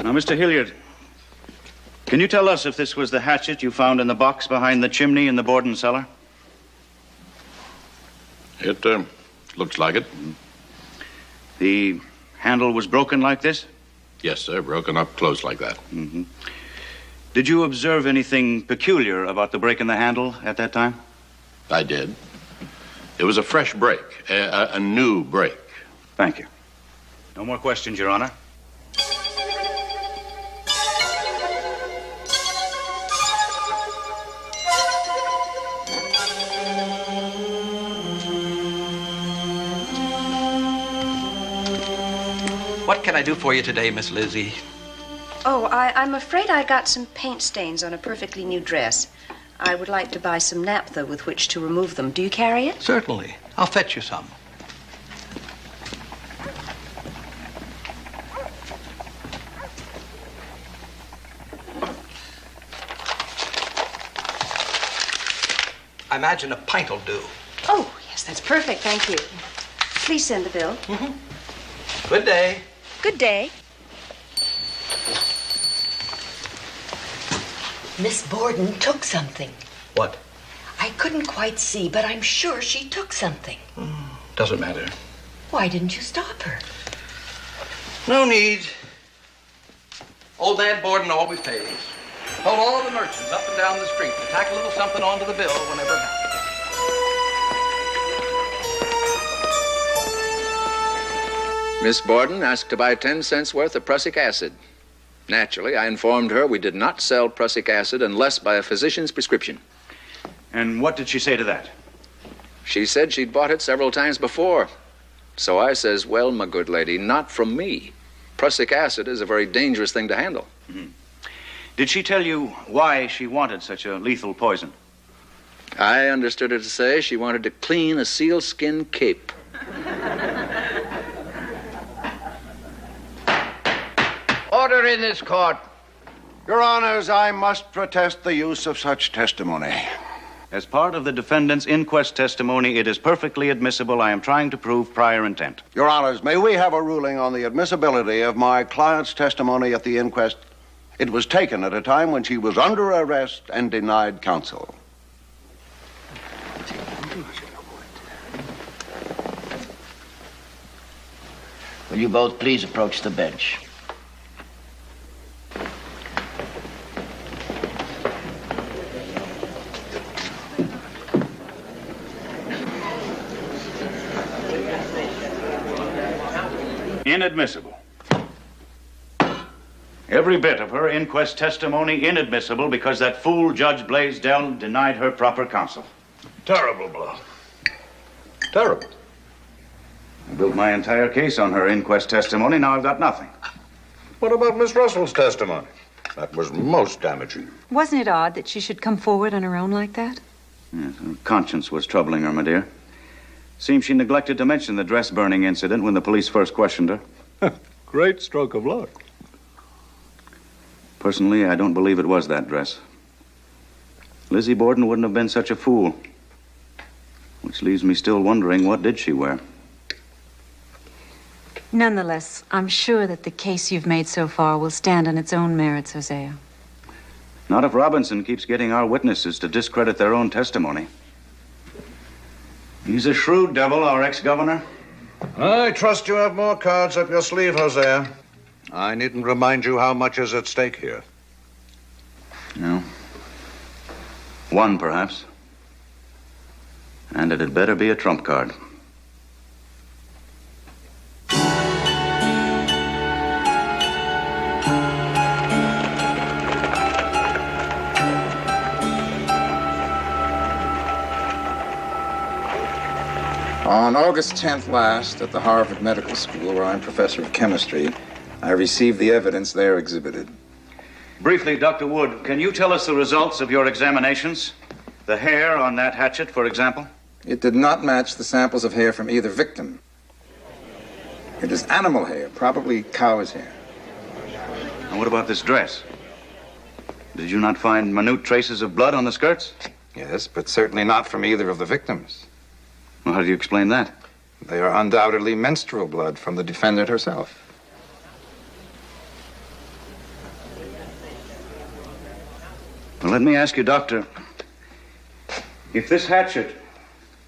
Now, Mr. Hilliard, can you tell us if this was the hatchet you found in the box behind the chimney in the Borden cellar? It looks like it. The handle was broken like this? Yes, sir. Broken up close like that. Mm-hmm. Did you observe anything peculiar about the break in the handle at that time? I did. It was a fresh break, a new break. Thank you. No more questions, Your Honor. What can I do for you today, Miss Lizzie? Oh, I'm afraid I got some paint stains on a perfectly new dress. I would like to buy some naphtha with which to remove them. Do you carry it? Certainly. I'll fetch you some. I imagine a pint will do. Oh, yes, that's perfect. Thank you. Please send the bill. Mm-hmm. Good day. Good day. Miss Borden took something. What? I couldn't quite see, but I'm sure she took something. Doesn't matter. Why didn't you stop her? No need. Old man Borden always pays. Told all the merchants up and down the street to tack a little something onto the bill whenever it happens. Miss Borden asked to buy 10 cents worth of prussic acid. Naturally, I informed her we did not sell prussic acid unless by a physician's prescription. And what did she say to that? She said she'd bought it several times before. So I says, well, my good lady, not from me. Prussic acid is a very dangerous thing to handle. Mm-hmm. Did she tell you why she wanted such a lethal poison? I understood her to say she wanted to clean a sealskin cape. Order in this court. Your Honors, I must protest the use of such testimony. As part of the defendant's inquest testimony, it is perfectly admissible. I am trying to prove prior intent. Your Honors, may we have a ruling on the admissibility of my client's testimony at the inquest? It was taken at a time when she was under arrest and denied counsel. Will you both please approach the bench? Inadmissible. Every bit of her inquest testimony inadmissible because that fool Judge Blaisdell denied her proper counsel. Terrible blow. Terrible. I built my entire case on her inquest testimony. Now I've got nothing. What about Miss Russell's testimony? That was most damaging. Wasn't it odd that she should come forward on her own like that? Yes, her conscience was troubling her, my dear. Seems she neglected to mention the dress burning incident when the police first questioned her. Great stroke of luck. Personally, I don't believe it was that dress. Lizzie Borden wouldn't have been such a fool. Which leaves me still wondering, what did she wear? Nonetheless, I'm sure that the case you've made so far will stand on its own merits, Hosea. Not if Robinson keeps getting our witnesses to discredit their own testimony. He's a shrewd devil, our ex-governor. I trust you have more cards up your sleeve, Hosea. I needn't remind you how much is at stake here. No. One, perhaps. And it had better be a trump card. On August 10th last, at the Harvard Medical School, where I'm professor of chemistry, I received the evidence there exhibited. Briefly, Dr. Wood, can you tell us the results of your examinations? The hair on that hatchet, for example? It did not match the samples of hair from either victim. It is animal hair, probably cow's hair. And what about this dress? Did you not find minute traces of blood on the skirts? Yes, but certainly not from either of the victims. Well, how do you explain that? They are undoubtedly menstrual blood from the defendant herself. Well, let me ask you, Doctor, if this hatchet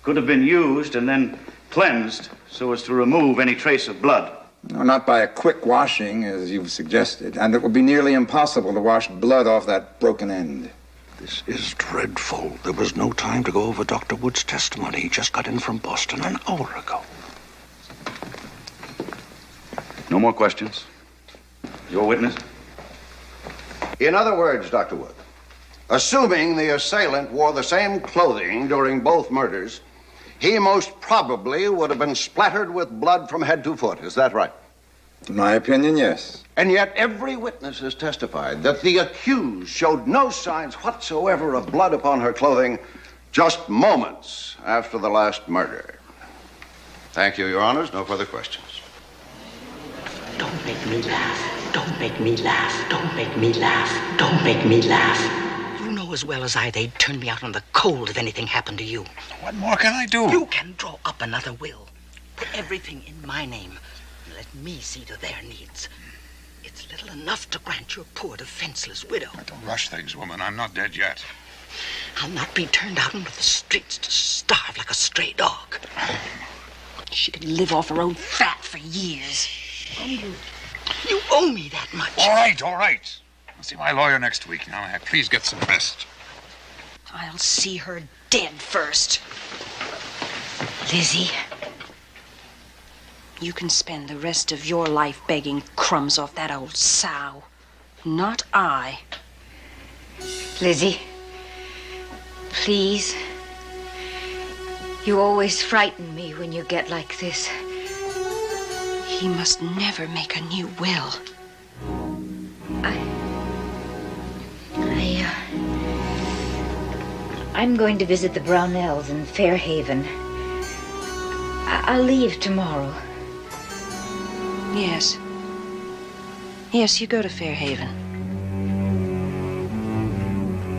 could have been used and then cleansed so as to remove any trace of blood. No, not by a quick washing, as you've suggested, and it would be nearly impossible to wash blood off that broken end. This is dreadful. There was no time to go over Dr. Wood's testimony. He just got in from Boston an hour ago. No more questions? Your witness? In other words, Dr. Wood, assuming the assailant wore the same clothing during both murders, he most probably would have been splattered with blood from head to foot. Is that right? In my opinion, yes. And yet every witness has testified that the accused showed no signs whatsoever of blood upon her clothing just moments after the last murder. Thank you, Your Honors. No further questions. Don't make me laugh. Don't make me laugh. Don't make me laugh. Don't make me laugh. You know as well as I they'd turn me out on the cold if anything happened to you. What more can I do? You can draw up another will. Put everything in my name. And let me see to their needs. It's little enough to grant your poor defenseless widow. Don't rush things, woman. I'm not dead yet. I'll not be turned out into the streets to starve like a stray dog. She could live off her own fat for years. You owe me that much. All right, all right. I'll see my lawyer next week. Now, please get some rest. I'll see her dead first. Lizzie, you can spend the rest of your life begging crumbs off that old sow. Not I. Lizzie, please. You always frighten me when you get like this. He must never make a new will. I'm going to visit the Brownells in Fairhaven. I'll leave tomorrow. Yes. Yes, you go to Fairhaven.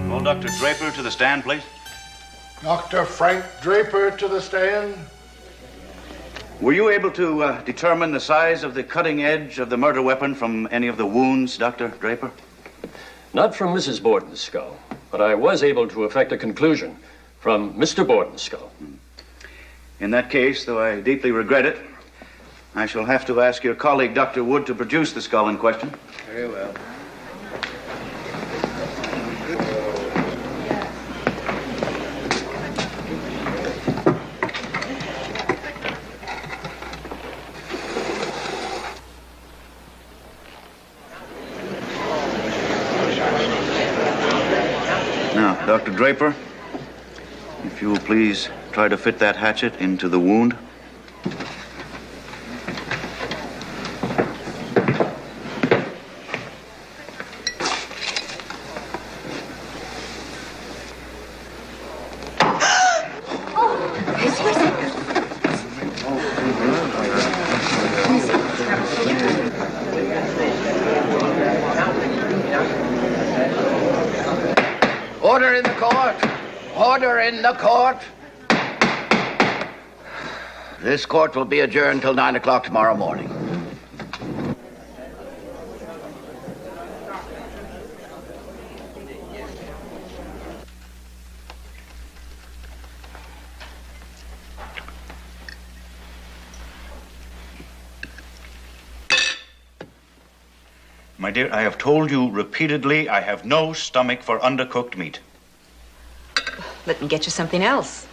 Call Dr. Draper to the stand, please. Dr. Frank Draper to the stand. Were you able to determine the size of the cutting edge of the murder weapon from any of the wounds, Dr. Draper? Not from Mrs. Borden's skull, but I was able to effect a conclusion from Mr. Borden's skull. In that case, though I deeply regret it, I shall have to ask your colleague, Dr. Wood, to produce the skull in question. Very well. Now, Dr. Draper, if you will please try to fit that hatchet into the wound. Order in the court. Order in the court. This court will be adjourned till 9 o'clock tomorrow morning. My dear, I have told you repeatedly I have no stomach for undercooked meat. Let me get you something else.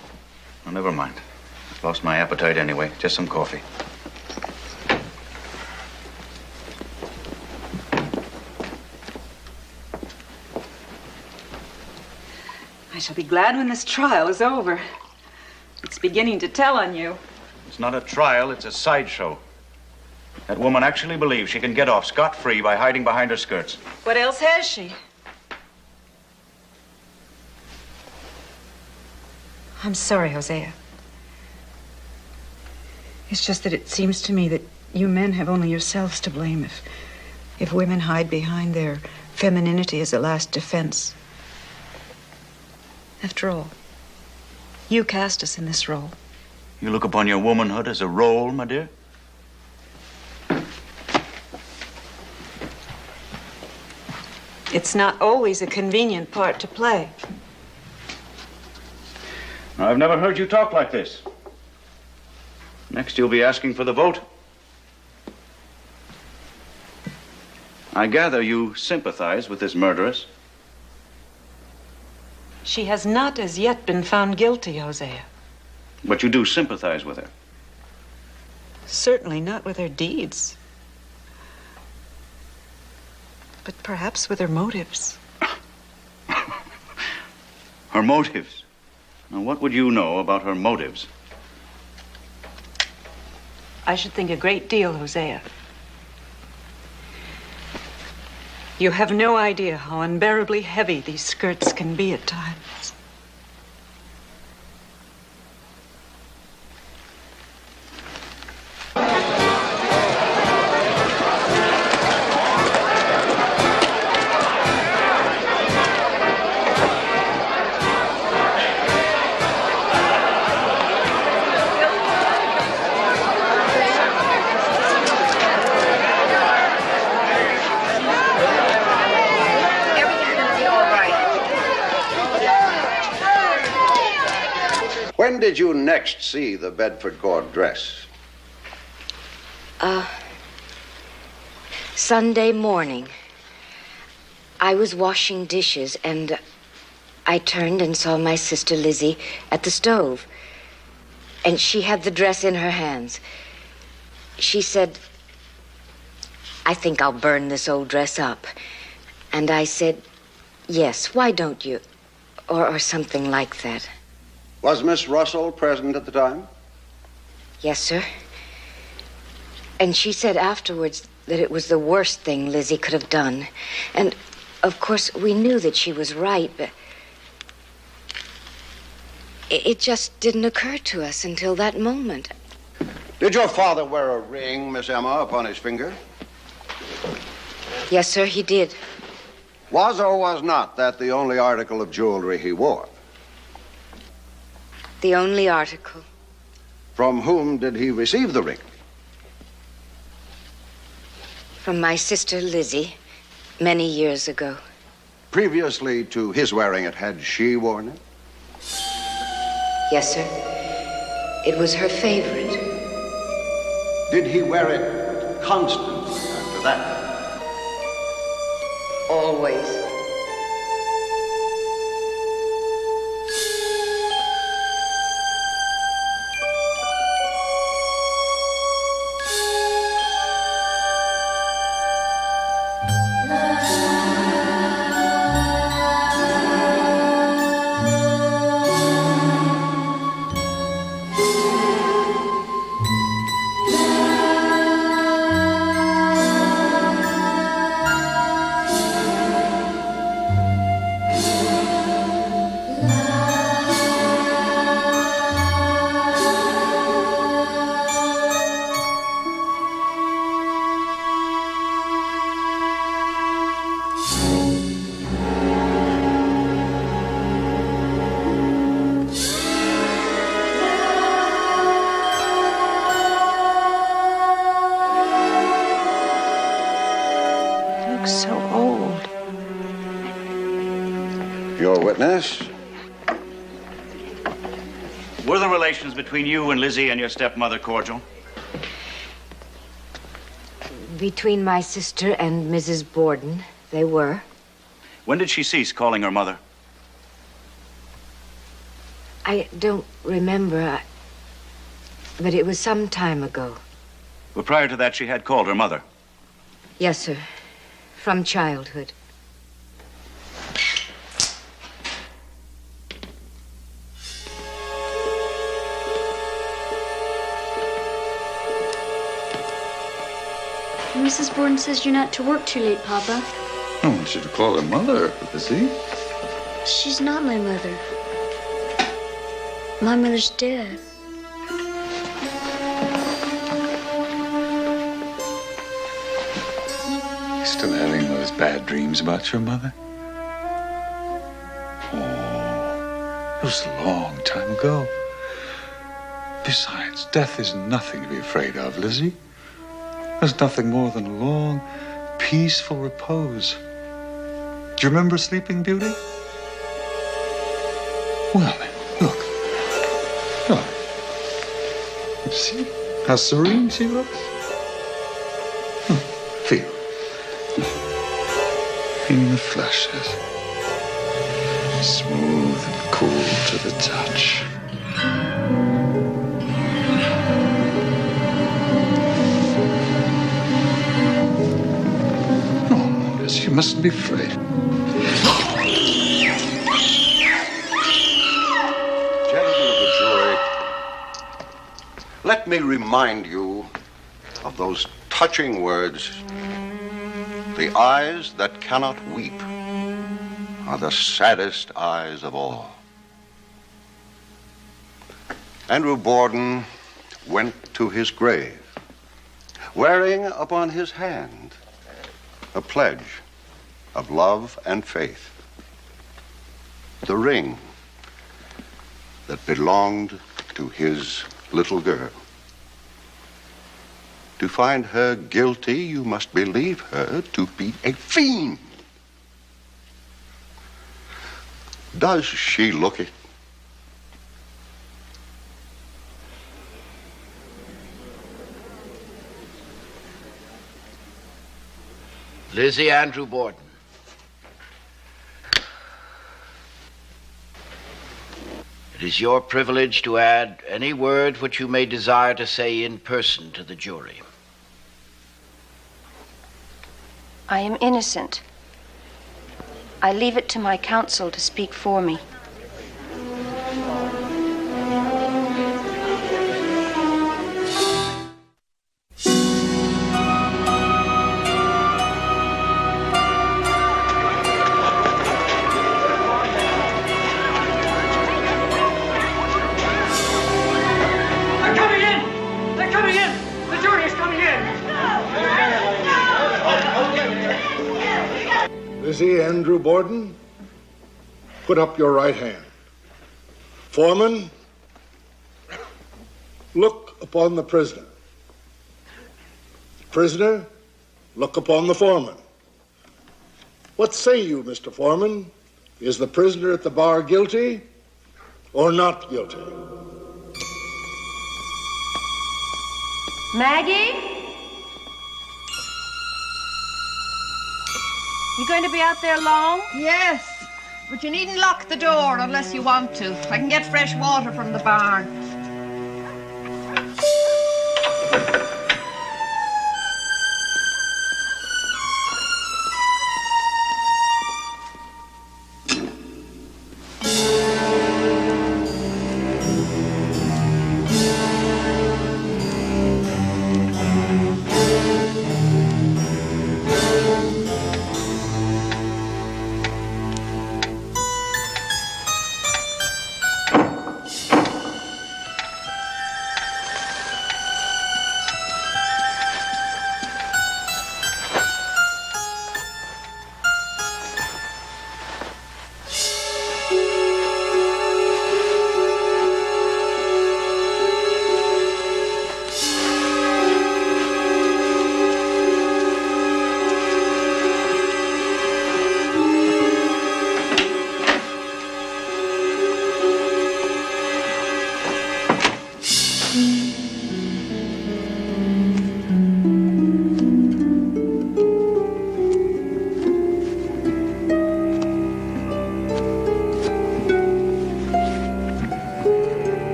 Oh, never mind. I've lost my appetite anyway. Just some coffee. I shall be glad when this trial is over. It's beginning to tell on you. It's not a trial, it's a sideshow. That woman actually believes she can get off scot-free by hiding behind her skirts. What else has she? I'm sorry, Hosea. It's just that it seems to me that you men have only yourselves to blame if women hide behind their femininity as a last defense. After all, you cast us in this role. You look upon your womanhood as a role, my dear? It's not always a convenient part to play. I've never heard you talk like this. Next, you'll be asking for the vote. I gather you sympathize with this murderess. She has not as yet been found guilty, Hosea. But you do sympathize with her. Certainly not with her deeds. But perhaps with her motives. Her motives? Now, what would you know about her motives? I should think a great deal, Hosea. You have no idea how unbearably heavy these skirts can be at times. When did you next see the Bedford Court dress? Sunday morning. I was washing dishes and I turned and saw my sister Lizzie at the stove. And she had the dress in her hands. She said, "I think I'll burn this old dress up." And I said, yes, why don't you? Or something like that. Was Miss Russell present at the time? Yes, sir. And she said afterwards that it was the worst thing Lizzie could have done. And, of course, we knew that she was right, but it just didn't occur to us until that moment. Did your father wear a ring, Miss Emma, upon his finger? Yes, sir, he did. Was or was not that the only article of jewelry he wore? The only article. From whom did he receive the ring? From my sister Lizzie, many years ago. Previously to his wearing it, had she worn it? Yes, sir. It was her favorite. Did he wear it constantly after that? Always. Witness? Were the relations between you and Lizzie and your stepmother cordial? Between my sister and Mrs. Borden, they were. When did she cease calling her mother? I don't remember, but it was some time ago. But prior to that, she had called her mother? Yes, sir. From childhood. Mrs. Borden says you're not to work too late, Papa. Oh, I should call her mother, Lizzie. She's not my mother. My mother's dead. You still having those bad dreams about your mother? Oh, it was a long time ago. Besides, death is nothing to be afraid of, Lizzie. There's nothing more than a long, peaceful repose. Do you remember Sleeping Beauty? Well, then, look. Look. You see how serene she looks? Feel. In the flushes. Smooth and cool to the touch. You mustn't be afraid. Gentlemen of the jury, let me remind you of those touching words. The eyes that cannot weep are the saddest eyes of all. Andrew Borden went to his grave, wearing upon his hand a pledge of love and faith. The ring that belonged to his little girl. To find her guilty, you must believe her to be a fiend. Does she look it? Lizzie Andrew Borden. It is your privilege to add any word which you may desire to say in person to the jury. I am innocent. I leave it to my counsel to speak for me. Lizzie Andrew Borden, put up your right hand. Foreman, look upon the prisoner. Prisoner, look upon the foreman. What say you, Mr. Foreman? Is the prisoner at the bar guilty or not guilty? Maggie? You going to be out there long? Yes, but you needn't lock the door unless you want to. I can get fresh water from the barn.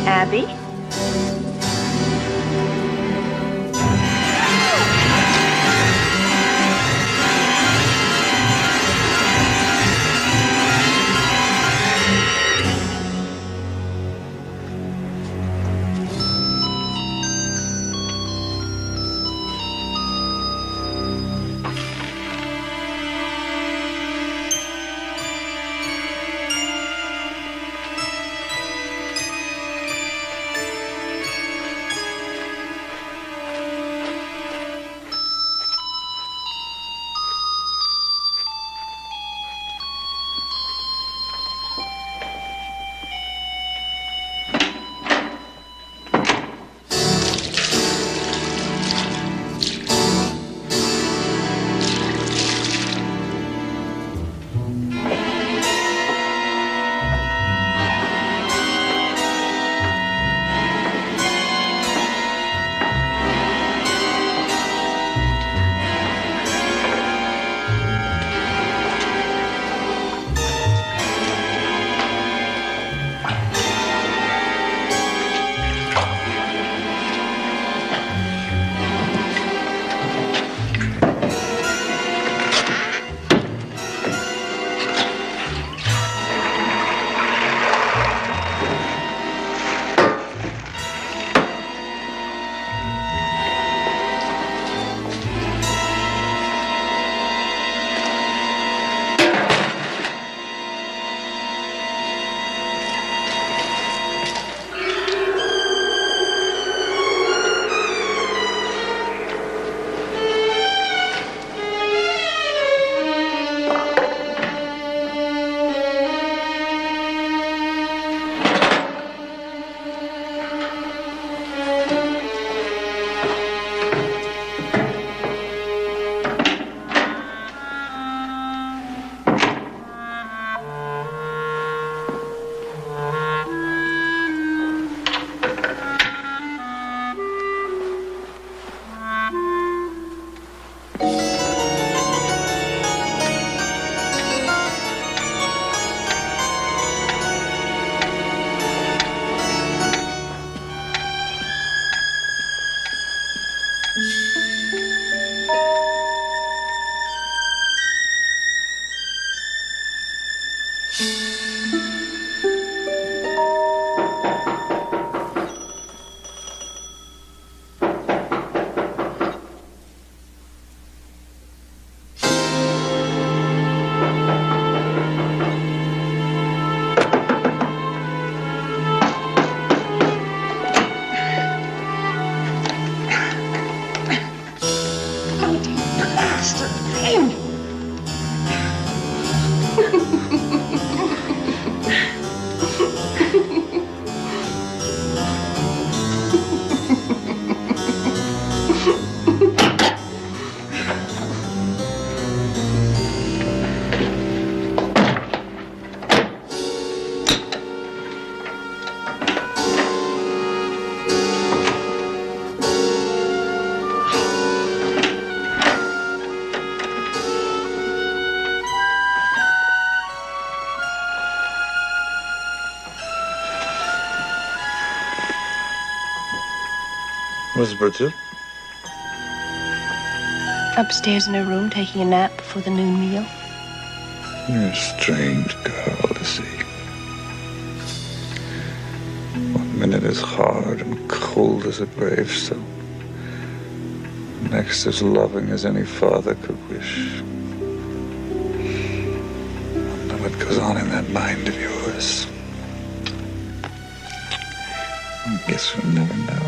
Abby? Where's Bridget? Upstairs in her room, taking a nap before the noon meal. You're a strange girl to see. One minute is hard and cold as a gravestone. Next as loving as any father could wish. I know what goes on in that mind of yours. I guess we'll never know.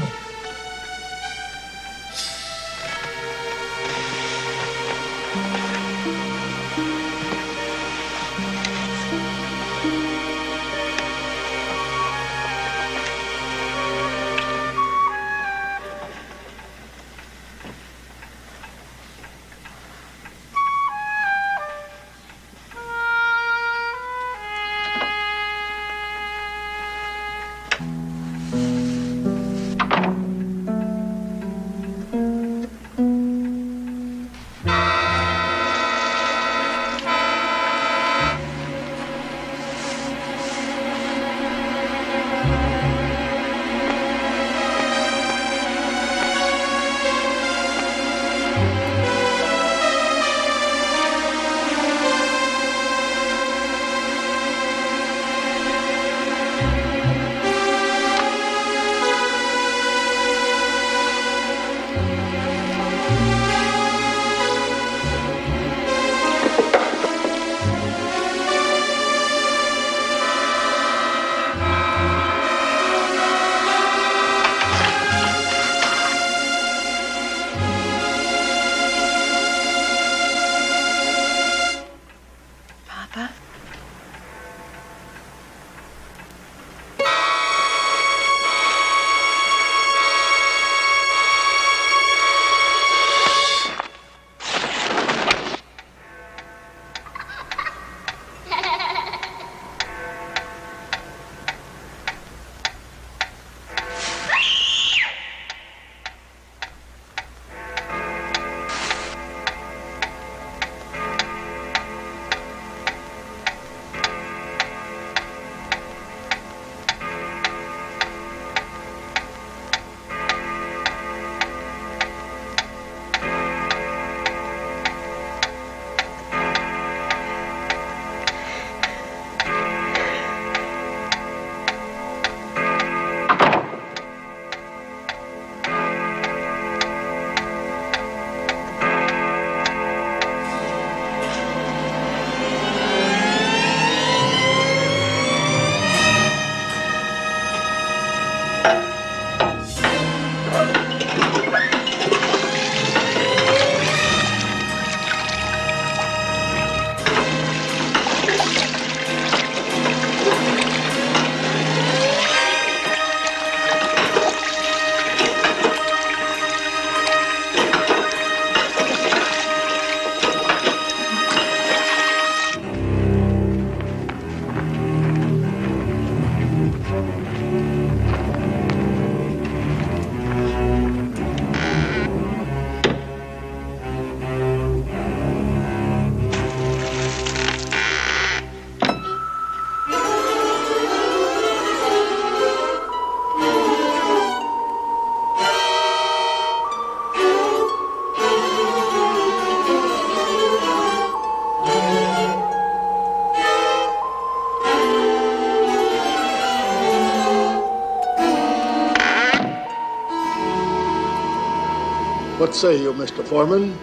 What say you, Mr. Foreman?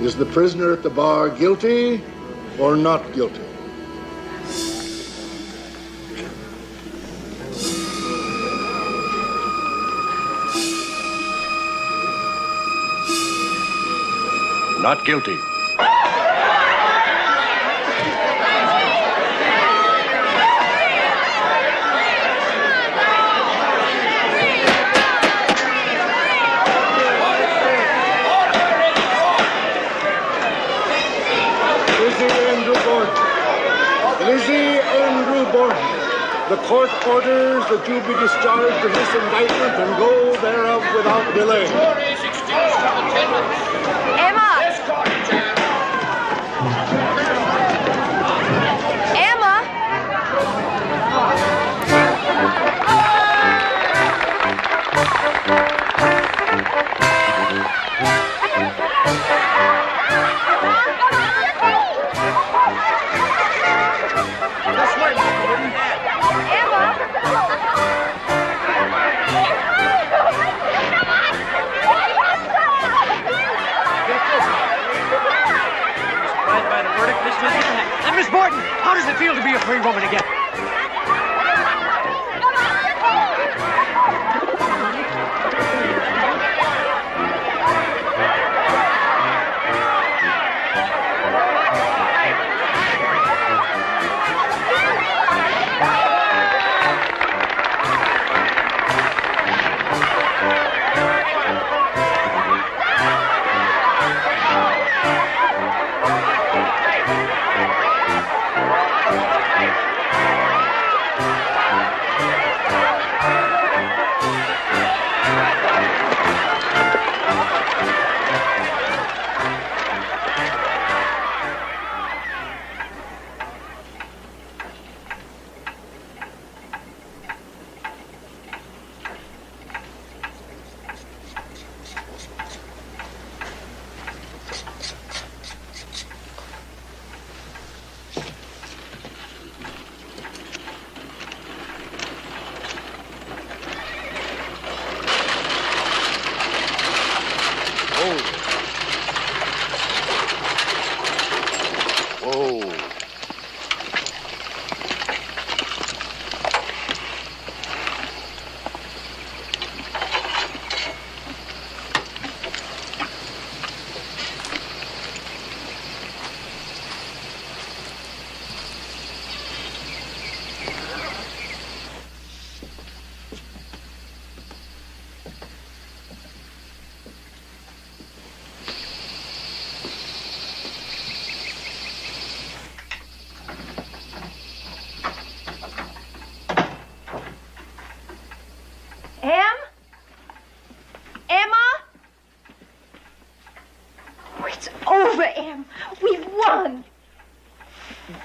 Is the prisoner at the bar guilty or not guilty? Not guilty. Lizzie Andrew Borden, the court orders that you be discharged of this indictment and go thereof without delay. Emma! Miss Borden, how does it feel to be a free woman again?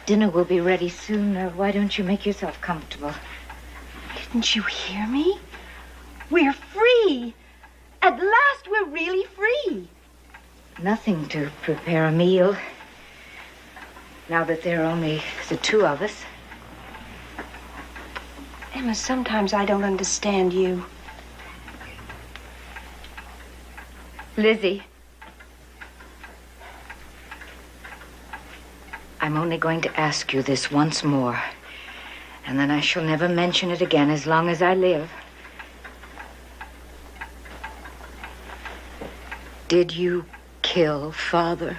Dinner will be ready soon. Why don't you make yourself comfortable? Didn't you hear me? We're free. At last, we're really free. Nothing to prepare a meal. Now that there are only the two of us. Emma, sometimes I don't understand you. Lizzie. I'm only going to ask you this once more, and then I shall never mention it again as long as I live. Did you kill Father?